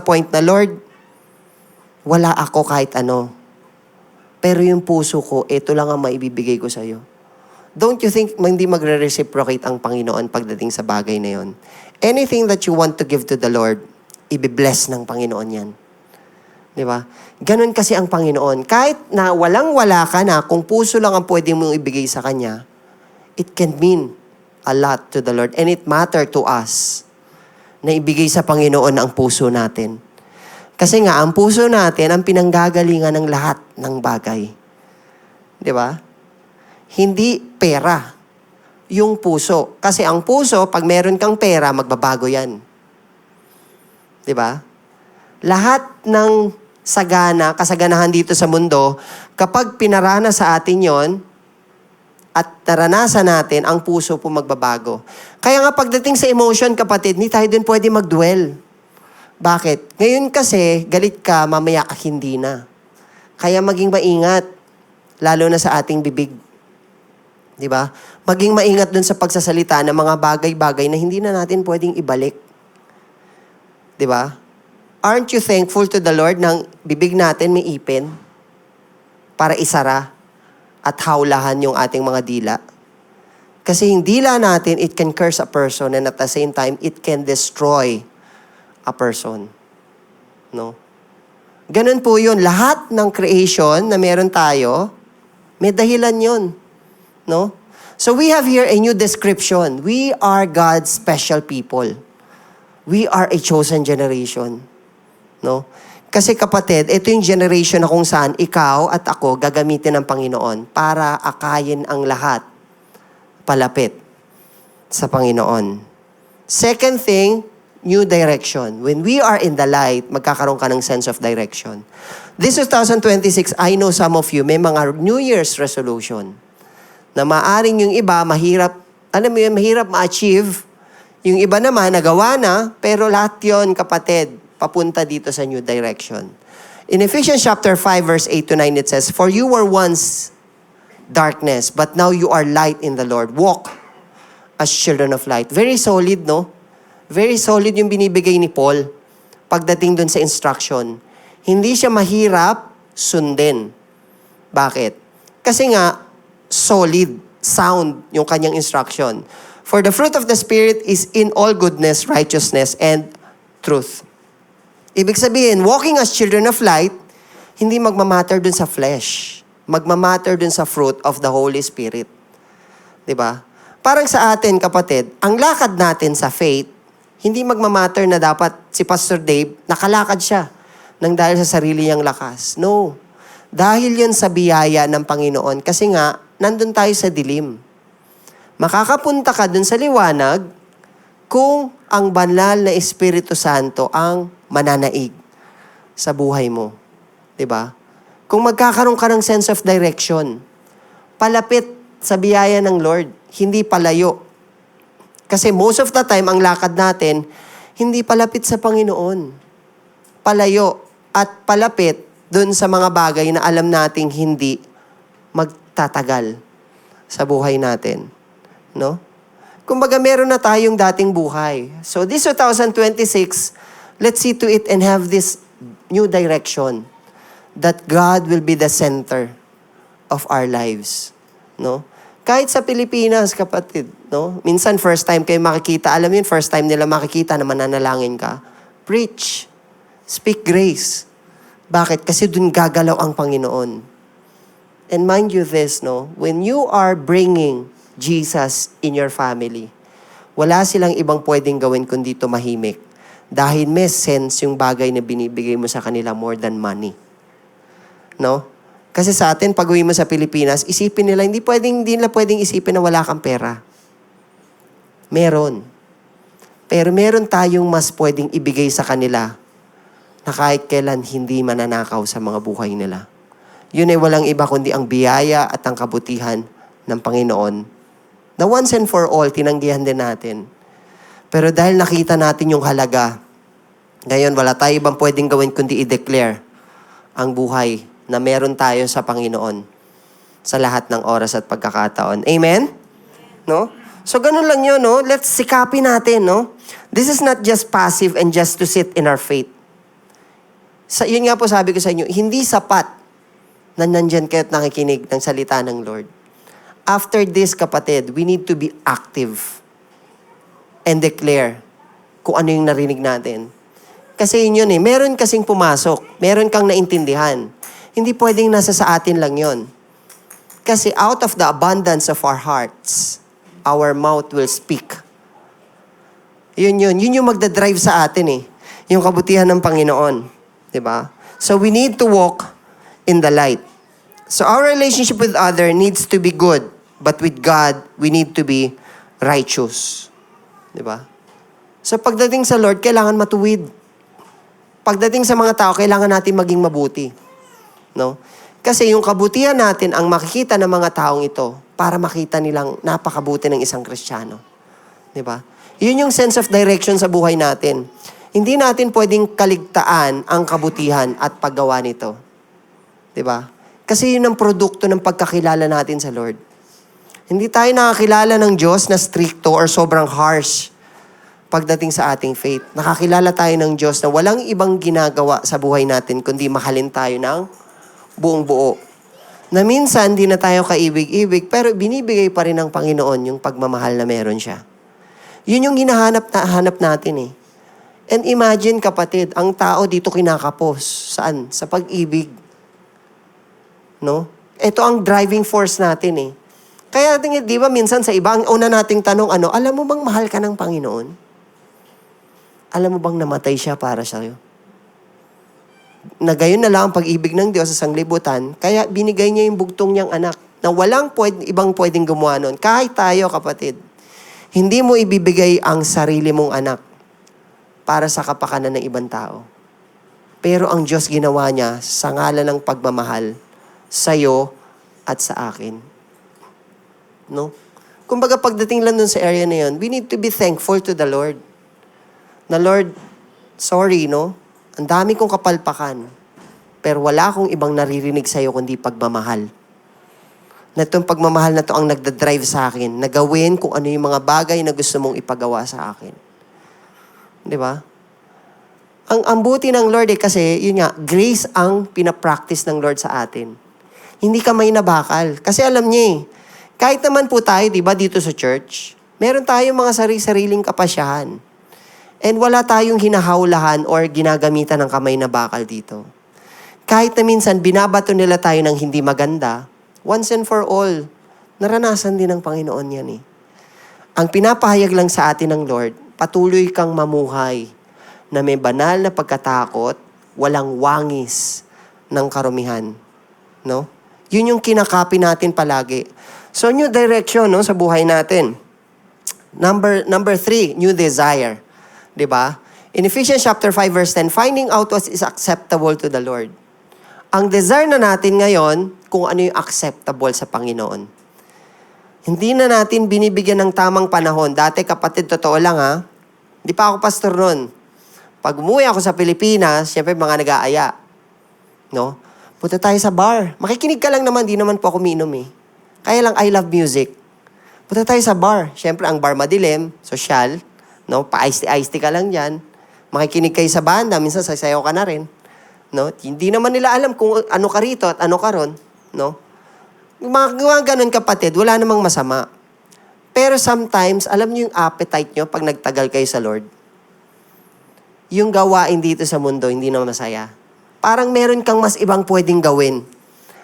point na, Lord, wala ako kahit ano. Pero yung puso ko, ito lang ang maibibigay ko sa'yo. Don't you think hindi magre-reciprocate ang Panginoon pagdating sa bagay na yon? Anything that you want to give to the Lord, ibibless ng Panginoon yan. Di ba? Ganon kasi ang Panginoon. Kahit na walang-wala ka na, kung puso lang ang pwede mong ibigay sa Kanya, it can mean a lot to the Lord. And it matter to us na ibigay sa Panginoon ang puso natin. Kasi nga, ang puso natin ang pinanggagalingan ng lahat ng bagay. Di ba? Hindi pera. Yung puso. Kasi ang puso, pag meron kang pera, magbabago yan. Di ba? Lahat ng kasaganahan dito sa mundo, kapag pinarana sa atin yon at naranasan natin, ang puso po magbabago. Kaya nga pagdating sa emotion, kapatid, hindi tayo din pwede mag-dwell. Bakit? Ngayon kasi, galit ka, mamaya ka hindi na. Kaya maging maingat, lalo na sa ating bibig. Di ba? Maging maingat dun sa pagsasalita ng mga bagay-bagay na hindi na natin pwedeng ibalik. Di ba? Aren't you thankful to the Lord nang bibig natin may ipin para isara at hawlahan yung ating mga dila? Kasi yung dila natin, it can curse a person and at the same time, it can destroy a person. No? Ganun po yun. Lahat ng creation na meron tayo, may dahilan yun. No? So we have here a new description. We are God's special people. We are a chosen generation. No? Kasi kapatid, ito yung generation na kung saan ikaw at ako gagamitin ng Panginoon para akayin ang lahat palapit sa Panginoon. Second thing, new direction. When we are in the light, magkakaroon ka ng sense of direction. This 2026, I know some of you, may mga New Year's resolution na maaring yung iba, mahirap, alam mo yun, mahirap ma-achieve. Yung iba naman, nagawa na, pero lahat yun, kapatid, papunta dito sa new direction. In Ephesians chapter 5, verse 8 to 9, it says, "For you were once darkness, but now you are light in the Lord. Walk as children of light." Very solid, no? Very solid yung binibigay ni Paul pagdating dun sa instruction. Hindi siya mahirap sundin. Bakit? Kasi nga, solid, sound yung kanyang instruction. For the fruit of the Spirit is in all goodness, righteousness, and truth. Ibig sabihin, walking as children of light, hindi magmamatter dun sa flesh. Magmamatter dun sa fruit of the Holy Spirit. Diba? Parang sa atin, kapatid, ang lakad natin sa faith, hindi magmamatter na dapat si Pastor Dave, nakalakad siya nang dahil sa sarili niyang lakas. No. Dahil yun sa biyaya ng Panginoon. Kasi nga, nandun tayo sa dilim. Makakapunta ka dun sa liwanag kung ang banal na Espiritu Santo ang mananaig sa buhay mo. 'Di ba? Kung magkakaroon ka ng sense of direction, palapit sa biyaya ng Lord, hindi palayo. Kasi most of the time, ang lakad natin, hindi palapit sa Panginoon. Palayo at palapit dun sa mga bagay na alam nating hindi magtatagal sa buhay natin. No? Kumbaga, meron na tayong dating buhay. So this 2026, let's see to it and have this new direction that God will be the center of our lives. No? Kahit sa Pilipinas, kapatid, no? Minsan first time kayo makikita, alam yun, first time nila makikita na mananalangin ka. Preach. Speak grace. Bakit? Kasi dun gagalaw ang Panginoon. And mind you this, no? When you are bringing Jesus in your family, wala silang ibang pwedeng gawin kundi tumahimik. Dahil may sense yung bagay na binibigay mo sa kanila more than money. No? Kasi sa atin, pag uwi mo sa Pilipinas, isipin nila, hindi nila pwedeng isipin na wala kang pera. Meron. Pero meron tayong mas pwedeng ibigay sa kanila na kahit kailan hindi mananakaw sa mga buhay nila. Yun ay walang iba kundi ang biyaya at ang kabutihan ng Panginoon na once and for all, tinanggihan din natin. Pero dahil nakita natin yung halaga, ngayon wala tayo ibang pwedeng gawin kundi i-declare ang buhay na meron tayo sa Panginoon sa lahat ng oras at pagkakataon. Amen? No? So, ganun lang yun, no? Let's sikapin natin, no? This is not just passive and just to sit in our faith. Yun nga po sabi ko sa inyo, hindi sapat na nandyan kayo at nakikinig ng salita ng Lord. After this, kapatid, we need to be active and declare kung ano yung narinig natin. Kasi yun eh, meron kasing pumasok, meron kang naintindihan. Hindi pwedeng nasa sa atin lang yon. Kasi out of the abundance of our hearts, our mouth will speak. Yun yung magdadrive sa atin eh. Yung kabutihan ng Panginoon. Diba? So we need to walk in the light. So our relationship with other needs to be good. But with God, we need to be righteous. Diba? So pagdating sa Lord, kailangan matuwid. Pagdating sa mga tao, kailangan natin maging mabuti. No? Kasi yung kabutihan natin ang makikita ng mga taong ito para makita nilang napakabuti ng isang Kristiyano. Diba? Yun yung sense of direction sa buhay natin. Hindi natin pwedeng kaligtaan ang kabutihan at paggawa nito. Diba? Kasi yun ang produkto ng pagkakilala natin sa Lord. Hindi tayo nakakilala ng Diyos na stricto or sobrang harsh pagdating sa ating faith. Nakakilala tayo ng Diyos na walang ibang ginagawa sa buhay natin kundi mahalin tayo ng buong buo. Na minsan, di na tayo kaibig-ibig, pero binibigay pa rin ng Panginoon yung pagmamahal na meron siya. Yun yung hinahanap natin eh. And imagine, kapatid, ang tao dito kinakapos. Saan? Sa pag-ibig. No? Ito ang driving force natin eh. Kaya, di ba, minsan sa iba, ang una nating tanong, alam mo bang mahal ka ng Panginoon? Alam mo bang namatay siya para sa'yo? Na gayon na lang ang pag-ibig ng Diyos sa sanglibutan, kaya binigay niya yung bugtong niyang anak na walang ibang pwedeng gumawa nun. Kahit tayo, kapatid, hindi mo ibibigay ang sarili mong anak para sa kapakanan ng ibang tao. Pero ang Diyos ginawa niya sa ngalan ng pagmamahal sa'yo at sa akin. No? Kumbaga pagdating lang dun sa area na yun, we need to be thankful to the Lord. Na Lord, sorry, no? Ang dami kong kapalpakan, pero wala akong ibang naririnig sa'yo kundi pagmamahal. Na itong pagmamahal na to ang nagdadrive sa akin, na gawin kung ano yung mga bagay na gusto mong ipagawa sa akin. Di ba? Ang buti ng Lord kasi, yun nga, grace ang pinapractice ng Lord sa atin. Hindi ka may nabakal. Kasi alam niya kahit naman po tayo, di ba, dito sa church, meron tayong mga sariling kapasyahan. And wala tayong hinahawlahan or ginagamitan ng kamay na bakal dito. Kahit na minsan binabato nila tayo ng hindi maganda, once and for all, naranasan din ng Panginoon yan eh. Ang pinapahayag lang sa atin ng Lord, patuloy kang mamuhay na may banal na pagkatakot, walang wangis ng karumihan. No? Yun yung kinakapi natin palagi. So, new direction no, sa buhay natin. Number 3, new desire. Diba? In Ephesians chapter 5 verse 10, finding out what is acceptable to the Lord. Ang desire na natin ngayon, kung ano yung acceptable sa Panginoon. Hindi na natin binibigyan ng tamang panahon. Dati kapatid, totoo lang ha, di pa ako pastor nun. Pag umuwi ako sa Pilipinas, syempre mga nag-aaya. No? Punta tayo sa bar. Makikinig ka lang naman, di naman po ako minom eh. Kaya lang, I love music. Punta tayo sa bar. Syempre, ang bar madilim, social. No, pa-ice tea ka lang dyan. Makikinig kayo sa banda, minsan sasayaw ka na rin. No? Hindi naman nila alam kung ano ka rito at ano ka ron. No? Mga ganun kapatid, wala namang masama. Pero sometimes, alam niyo yung appetite nyo pag nagtagal kayo sa Lord? Yung gawain dito sa mundo, hindi na masaya. Parang meron kang mas ibang pwedeng gawin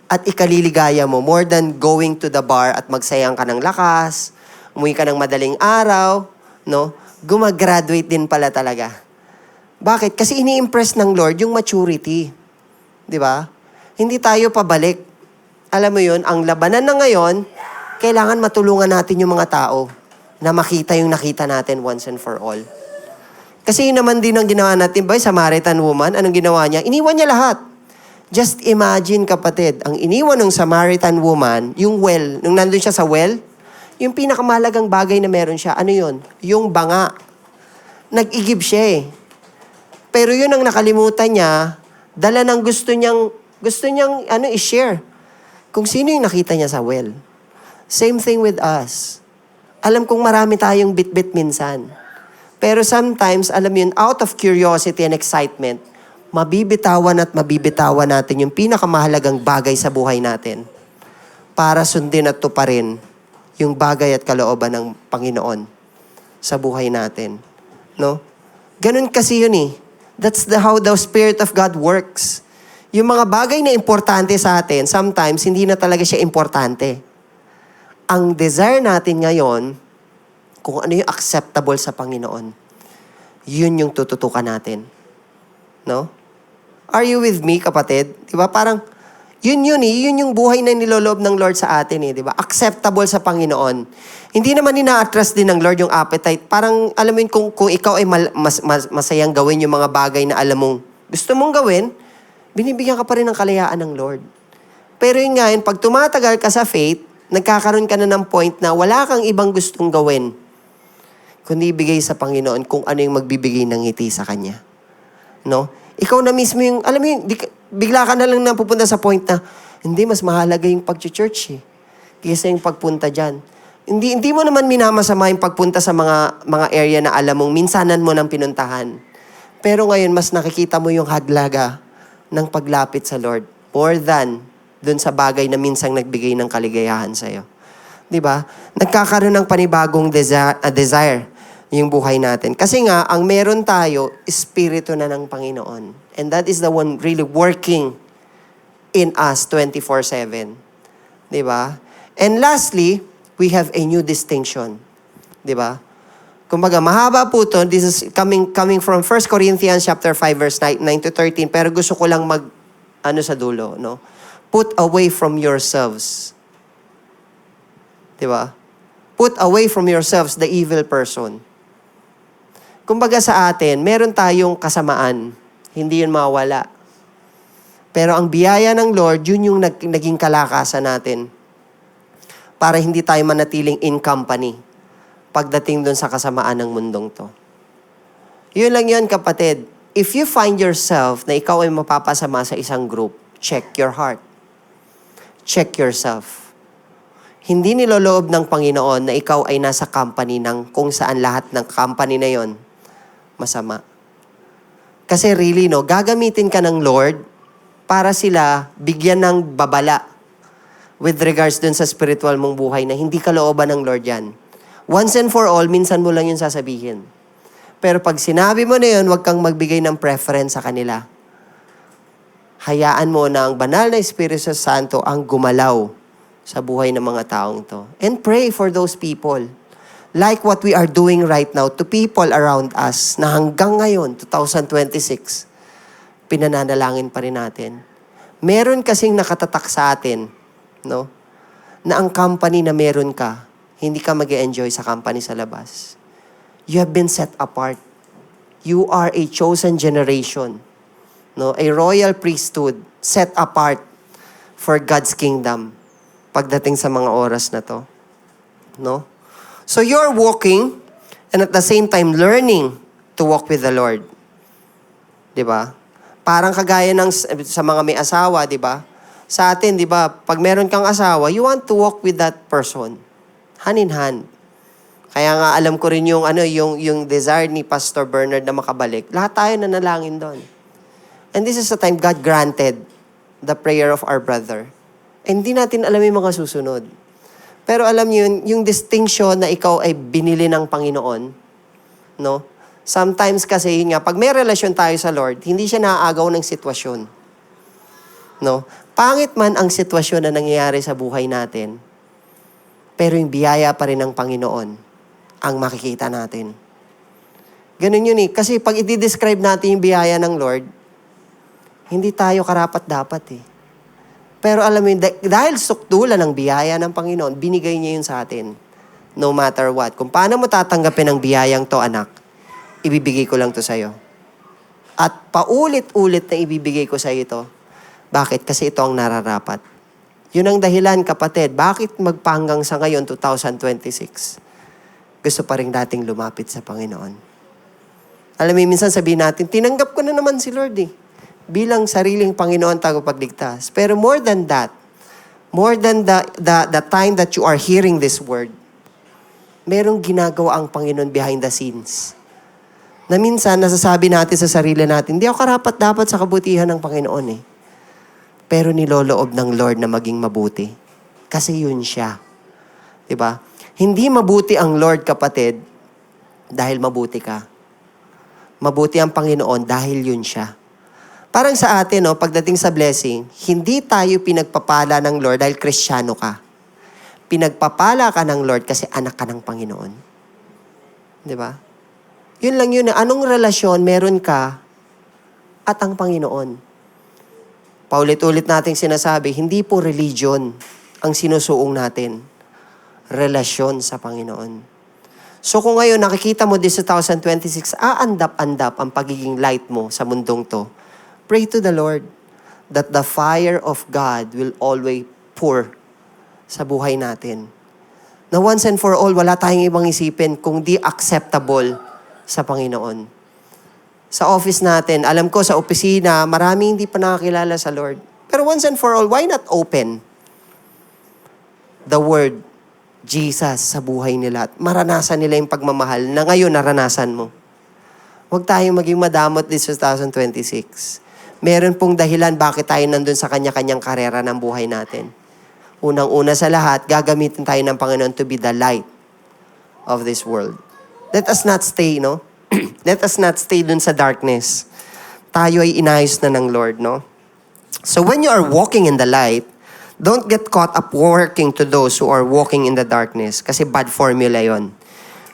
at ikaliligaya mo more than going to the bar at magsayang ka ng lakas, umuwi ka ng madaling araw, no? Gumagraduate din pala talaga. Bakit? Kasi ini-impress ng Lord yung maturity. Di ba? Hindi tayo pabalik. Alam mo yun, ang labanan na ngayon, kailangan matulungan natin yung mga tao na makita yung nakita natin once and for all. Kasi yun naman din ang ginawa natin ba, Samaritan woman, anong ginawa niya? Iniwan niya lahat. Just imagine, kapatid, ang iniwan ng Samaritan woman, yung well, nung nandun siya sa well, yung pinakamahalagang bagay na meron siya, ano yun? Yung banga. Nag-igib siya eh. Pero yun ang nakalimutan niya, dala ng gusto niyang i-share. Kung sino yung nakita niya sa well. Same thing with us. Alam kong marami tayong bit-bit minsan. Pero sometimes, alam yun, out of curiosity and excitement, mabibitawan at mabibitawan natin yung pinakamahalagang bagay sa buhay natin para sundin at tuparin yung bagay at kalooban ng Panginoon sa buhay natin. No? Ganun kasi yun eh. That's how the Spirit of God works. Yung mga bagay na importante sa atin, sometimes hindi na talaga siya importante. Ang desire natin ngayon, kung ano yung acceptable sa Panginoon, yun yung tututukan natin. No? Are you with me, kapatid? Diba? Parang, yun yung buhay na niloloob ng Lord sa atin eh, di ba? Acceptable sa Panginoon. Hindi naman ina-attract din ng Lord yung appetite. Parang, alam mo yun, kung ikaw ay masayang gawin yung mga bagay na alam mong gusto mong gawin, binibigyan ka pa rin ng kalayaan ng Lord. Pero yun nga yun, pag tumatagal ka sa faith, nagkakaroon ka na ng point na wala kang ibang gustong gawin kundi ibigay sa Panginoon kung ano yung magbibigay ng ngiti sa Kanya. No? Ikaw na mismo yung, alam mo yun, bigla ka na lang napupunta sa point na, hindi, mas mahalaga yung pag-church eh. Kaysa yung pagpunta dyan. Hindi mo naman minamasama yung pagpunta sa mga area na alam mong minsanan mo nang pinuntahan. Pero ngayon, mas nakikita mo yung haglaga ng paglapit sa Lord. More than dun sa bagay na minsang nagbigay ng kaligayahan sa'yo. Diba? Nagkakaroon ng panibagong desire yung buhay natin. Kasi nga, ang meron tayo, Espiritu na ng Panginoon. And that is the one really working in us 24/7. Diba? And lastly, we have a new distinction. Diba? Kumbaga, mahaba po ito. This is coming from 1 Corinthians chapter 5, verse 9 to 13. Pero gusto ko lang sa dulo, no? Put away from yourselves. Diba? Put away from yourselves the evil person. Kumbaga sa atin, meron tayong kasamaan. Hindi yun mawala. Pero ang biyaya ng Lord, yun yung naging kalakasan natin. Para hindi tayo manatiling in company pagdating dun sa kasamaan ng mundong to. Yun lang yun, kapatid. If you find yourself na ikaw ay mapapasama sa isang group, check your heart. Check yourself. Hindi niloloob ng Panginoon na ikaw ay nasa company ng kung saan lahat ng company na yon masama. Kasi really, no, gagamitin ka ng Lord para sila bigyan ng babala with regards dun sa spiritual mong buhay na hindi kalooban ng Lord yan. Once and for all, minsan mo lang yun sasabihin. Pero pag sinabi mo na yun, huwag kang magbigay ng preference sa kanila. Hayaan mo na ang banal na Espiritu Santo ang gumalaw sa buhay ng mga taong to. And pray for those people. Like what we are doing right now to people around us na hanggang ngayon, 2026, pinananalangin pa rin natin. Meron kasing nakatatak sa atin, no? Na ang company na meron ka, hindi ka mag-enjoy sa company sa labas. You have been set apart. You are a chosen generation. No? A royal priesthood set apart for God's kingdom pagdating sa mga oras na to. No? So you're walking and at the same time learning to walk with the Lord. 'Di ba? Parang kagaya ng sa mga may asawa, 'di ba? Sa atin, 'di ba, pag meron kang asawa, you want to walk with that person hand in hand. Kaya nga alam ko rin yung desire ni Pastor Bernard na makabalik. Lahat tayo nanalangin doon. And this is the time God granted the prayer of our brother. And hindi natin alam yung mga susunod. Pero alam niyo yung distinction na ikaw ay binili ng Panginoon, no? Sometimes kasi yun nga, pag may relasyon tayo sa Lord, hindi siya naaagaw ng sitwasyon. No? Pangit man ang sitwasyon na nangyayari sa buhay natin, pero yung biyaya pa rin ng Panginoon ang makikita natin. Ganun yun eh. Kasi pag i-describe natin yung biyaya ng Lord, hindi tayo karapat-dapat eh. Pero alam mo yun, dahil sukdulan ng biyaya ng Panginoon, binigay niya yun sa atin. No matter what. Kung paano mo tatanggapin ang biyayang to, anak, ibibigay ko lang to sa'yo. At paulit-ulit na ibibigay ko sa'yo ito. Bakit? Kasi ito ang nararapat. Yun ang dahilan, kapatid. Bakit magpahanggang sa ngayon, 2026? Gusto pa rin dating lumapit sa Panginoon. Alam mo, minsan sabihin natin, tinanggap ko na naman si Lord eh. Bilang sariling Panginoon tagapagligtas. Pero more than that, more than the time that you are hearing this word, merong ginagawa ang Panginoon behind the scenes Na minsan, nasasabi natin sa sarili natin, hindi ako karapat-dapat sa kabutihan ng Panginoon eh. Pero niloloob ng Lord na maging mabuti. Kasi yun siya. Diba? Hindi mabuti ang Lord, kapatid, dahil mabuti ka. Mabuti ang Panginoon dahil yun siya. Parang sa atin, no, pagdating sa blessing, hindi tayo pinagpapala ng Lord dahil Kristiyano ka. Pinagpapala ka ng Lord kasi anak ka ng Panginoon. Diba? Yun lang yun. Anong relasyon meron ka at ang Panginoon? Paulit-ulit nating sinasabi, hindi po religion ang sinusuong natin. Relasyon sa Panginoon. So kung ngayon nakikita mo this 2026, aandap-andap ang pagiging light mo sa mundong to, pray to the Lord that the fire of God will always pour sa buhay natin. Na once and for all, wala tayong ibang isipin kung di acceptable sa Panginoon. Sa office natin, alam ko sa opisina, maraming hindi pa nakakilala sa Lord. Pero once and for all, why not open the Word, Jesus, sa buhay nila at maranasan nila yung pagmamahal na ngayon naranasan mo? Huwag tayong maging madamot this 2026. Meron pong dahilan bakit tayo nandun sa kanya-kanyang karera ng buhay natin. Unang-una sa lahat, gagamitin tayo ng Panginoon to be the light of this world. Let us not stay, no? Let us not stay dun sa darkness. Tayo ay inayos na ng Lord, no? So when you are walking in the light, don't get caught up working to those who are walking in the darkness. Kasi bad formula yon.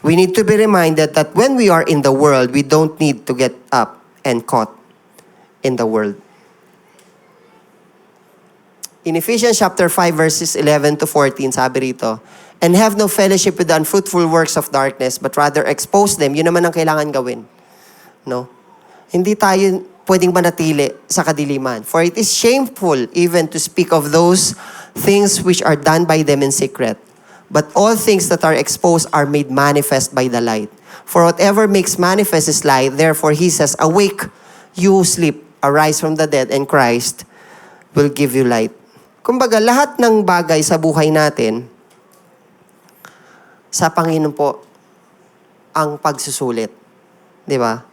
We need to be reminded that when we are in the world, we don't need to get up and caught in the world. In Ephesians chapter 5 verses 11 to 14, sabi rito, and have no fellowship with the unfruitful works of darkness, but rather expose them. Yun naman ang kailangan gawin. No? Hindi tayo pwedeng manatili sa kadiliman. For it is shameful even to speak of those things which are done by them in secret. But all things that are exposed are made manifest by the light. For whatever makes manifest is light. Therefore, he says, awake, you who sleep, arise from the dead, and Christ will give you light. Kumbaga, lahat ng bagay sa buhay natin, sa Panginoon po, ang pagsusulit. Di ba?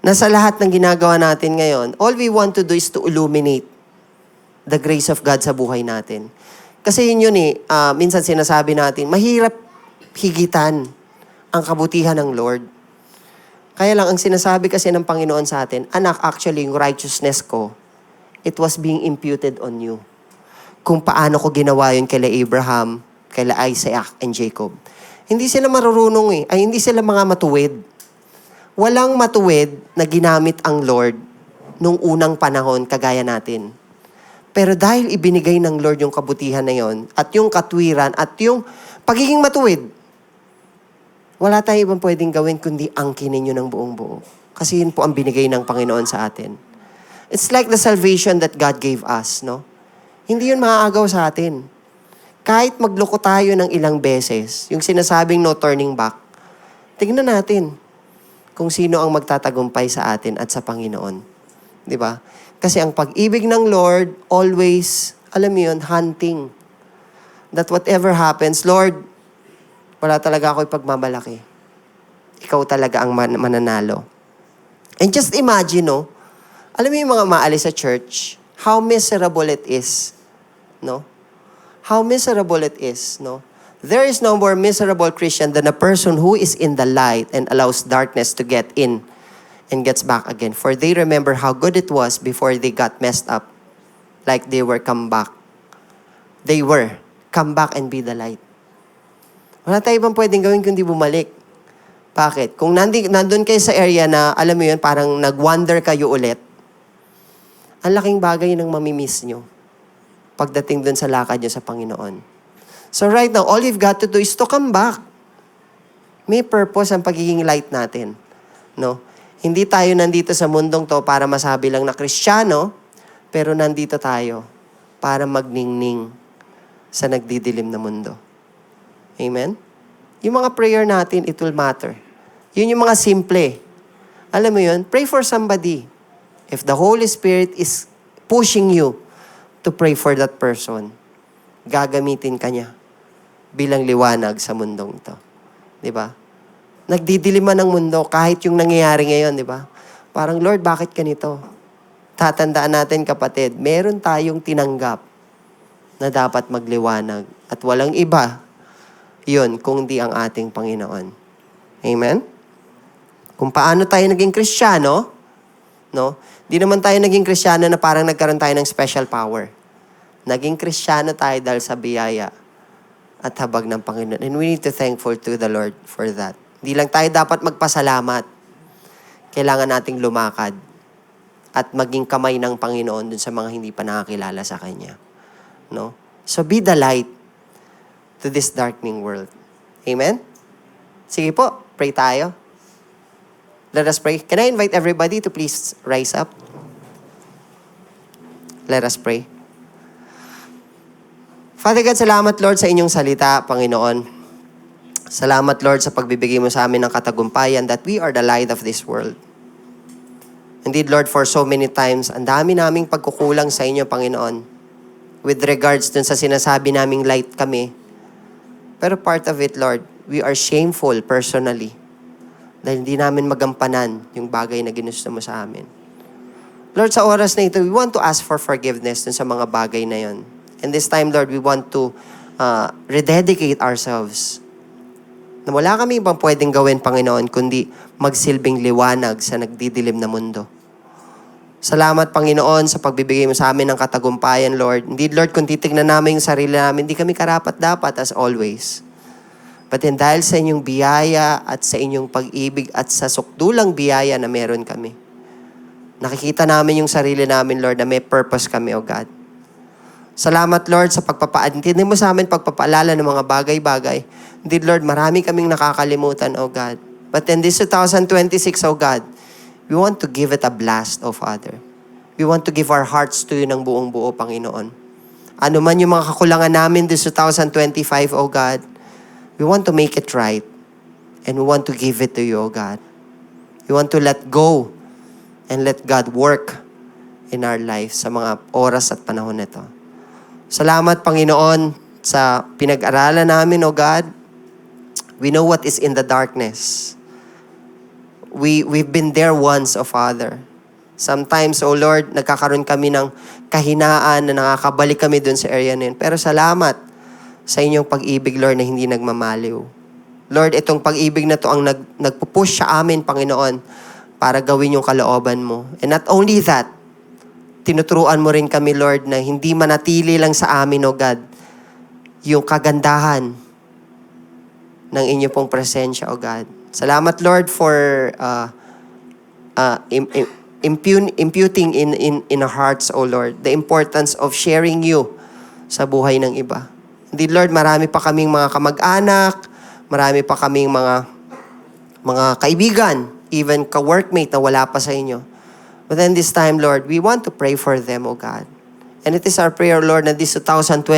Na sa lahat ng ginagawa natin ngayon, all we want to do is to illuminate the grace of God sa buhay natin. Kasi yun eh, minsan sinasabi natin, mahirap higitan ang kabutihan ng Lord. Kaya lang, ang sinasabi kasi ng Panginoon sa atin, anak, actually, yung righteousness ko, it was being imputed on you. Kung paano ko ginawa yun kay Abraham, kay Isaac, and Jacob. Hindi sila marurunong hindi sila mga matuwid. Walang matuwid na ginamit ang Lord nung unang panahon kagaya natin. Pero dahil ibinigay ng Lord yung kabutihan na yon, at yung katwiran, at yung pagiging matuwid, wala tayong ibang pwedeng gawin kundi angkinin nyo ng buong buo. Kasi yun po ang binigay ng Panginoon sa atin. It's like the salvation that God gave us, no? Hindi yun maaagaw sa atin. Kahit magloko tayo ng ilang beses, yung sinasabing no turning back, tignan natin kung sino ang magtatagumpay sa atin at sa Panginoon. Di ba? Kasi ang pag-ibig ng Lord, always, alam mo yun, hunting. That whatever happens, Lord, wala talaga ako ipagmamalaki. Ikaw talaga ang mananalo. And just imagine, no? Alam mo yung mga maalis sa church, how miserable it is, no? How miserable it is, no? There is no more miserable Christian than a person who is in the light and allows darkness to get in and gets back again. For they remember how good it was before they got messed up. Like they were come back. They were come back and be the light. Wala tayo ibang pwedeng gawin kundi bumalik. Bakit? Kung nandun kayo sa area na, alam mo yun, parang nag-wander kayo ulit, ang laking bagay ng mamimiss nyo pagdating dun sa lakad nyo sa Panginoon. So right now, all you've got to do is to come back. May purpose ang pagiging light natin. No? Hindi tayo nandito sa mundong to para masabi lang na Kristiyano, pero nandito tayo para magningning sa nagdidilim na mundo. Amen? Yung mga prayer natin, it will matter. Yun yung mga simple. Alam mo yun, pray for somebody. If the Holy Spirit is pushing you to pray for that person, gagamitin ka niya bilang liwanag sa mundong ito. Di ba? Nagdidiliman ng mundo kahit yung nangyayari ngayon, di ba? Parang, Lord, bakit ganito? Tatandaan natin, kapatid, meron tayong tinanggap na dapat magliwanag at walang iba yun kung di ang ating Panginoon. Amen? Kung paano tayo naging Kristiyano, no? Di naman tayo naging Kristiyano na parang nagkaroon tayo ng special power. Naging Kristiyano tayo dahil sa biyaya at habag ng Panginoon. And we need to thankful to the Lord for that. Hindi lang tayo dapat magpasalamat. Kailangan nating lumakad at maging kamay ng Panginoon dun sa mga hindi pa nakakilala sa Kanya. No? So be the light to this darkening world. Amen? Sige po, pray tayo. Let us pray. Can I invite everybody to please rise up? Let us pray. Father God, salamat Lord sa inyong salita, Panginoon. Salamat Lord sa pagbibigay mo sa amin ng katagumpayan that we are the light of this world. Indeed Lord, for so many times, ang dami naming pagkukulang sa inyo, Panginoon, with regards dun sa sinasabi naming light kami. Pero part of it, Lord, we are shameful personally dahil hindi namin magampanan yung bagay na ginusto mo sa amin. Lord, sa oras na ito, we want to ask for forgiveness dun sa mga bagay na yon. And this time, Lord, we want to rededicate ourselves. Na wala kami ibang pwedeng gawin, Panginoon, kundi magsilbing liwanag sa nagdidilim na mundo. Salamat, Panginoon, sa pagbibigay mo sa amin ng katagumpayan, Lord. Indeed, Lord, kung titignan namin yung sarili namin, hindi kami karapat-dapat as always. But then dahil sa inyong biyaya at sa inyong pag-ibig at sa sukdulang biyaya na meron kami, nakikita namin yung sarili namin, Lord, na may purpose kami, O God. Salamat, Lord, sa pagpapaintindi mo sa amin, pagpapaalala ng mga bagay-bagay. Indeed, Lord, marami kaming nakakalimutan, O God. But in this 2026, O God, we want to give it a blast, O Father. We want to give our hearts to you ng buong buo, Panginoon. Ano man yung mga kakulangan namin this 2025, O God, we want to make it right. And we want to give it to you, O God. We want to let go and let God work in our life sa mga oras at panahon nito. Salamat, Panginoon, sa pinag-aralan namin, O God. We know what is in the darkness. We've been there once, O Father. Sometimes, O Lord, nagkakaroon kami ng kahinaan na nakakabalik kami dun sa area na yun. Pero salamat sa inyong pag-ibig, Lord, na hindi nagmamaliw. Lord, itong pag-ibig na to ang nagpupush sa amin, Panginoon, para gawin yung kalooban mo. And not only that, tinuturuan mo rin kami, Lord, na hindi manatili lang sa amin, O God, yung kagandahan ng inyo pong presensya, O God. Salamat, Lord, for imputing in our hearts, O Lord, the importance of sharing you sa buhay ng iba. Indeed, Lord, marami pa kaming mga kamag-anak, marami pa kaming mga kaibigan, even ka-workmate na wala pa sa inyo. But then this time, Lord, we want to pray for them, O God. And it is our prayer, Lord, na this 2026,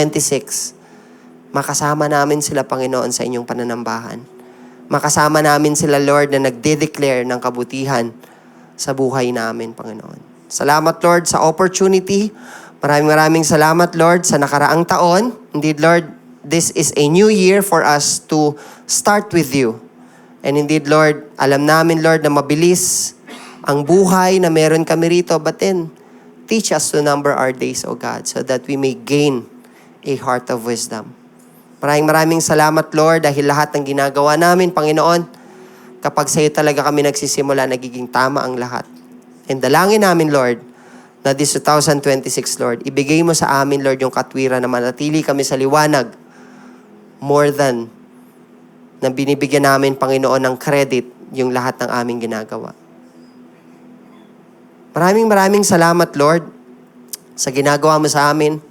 makasama namin sila, Panginoon, sa inyong pananambahan. Makasama namin sila, Lord, na nagde-declare ng kabutihan sa buhay namin, Panginoon. Salamat, Lord, sa opportunity. Maraming salamat, Lord, sa nakaraang taon. Indeed, Lord, this is a new year for us to start with you. And indeed, Lord, alam namin, Lord, na mabilis ang buhay na meron kami rito, but then, teach us to number our days, O God, so that we may gain a heart of wisdom. Maraming salamat, Lord, dahil lahat ng ginagawa namin, Panginoon, kapag sa iyo talaga kami nagsisimula, nagiging tama ang lahat. And dalangin namin, Lord, na this 2026, Lord, ibigay mo sa amin, Lord, yung katwiran na manatili kami sa liwanag more than na binibigyan namin, Panginoon, ng credit yung lahat ng aming ginagawa. Maraming salamat, Lord, sa ginagawa mo sa amin.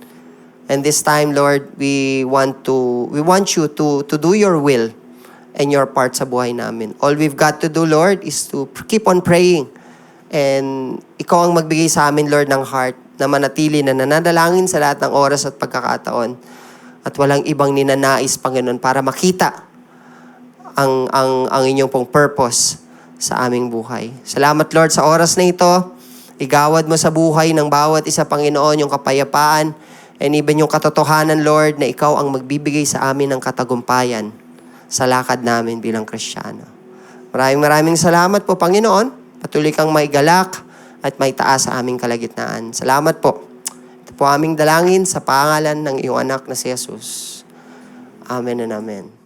And this time, Lord, we want you to do your will and your part sa buhay namin. All we've got to do, Lord, is to keep on praying. And ikaw ang magbigay sa amin, Lord, ng heart na manatili na nananalangin sa lahat ng oras at pagkakataon. At walang ibang ninanais, Panginoon, para makita ang inyong pong purpose sa aming buhay. Salamat, Lord, sa oras na ito. Igawad mo sa buhay ng bawat isa, Panginoon, yung kapayapaan and even yung katotohanan, Lord, na ikaw ang magbibigay sa amin ng katagumpayan sa lakad namin bilang Kristiyano. Maraming salamat po, Panginoon. Patuloy kang may galak at may taas sa aming kalagitnaan. Salamat po. Ito po aming dalangin sa pangalan ng iyong anak na si Jesus. Amen and amen.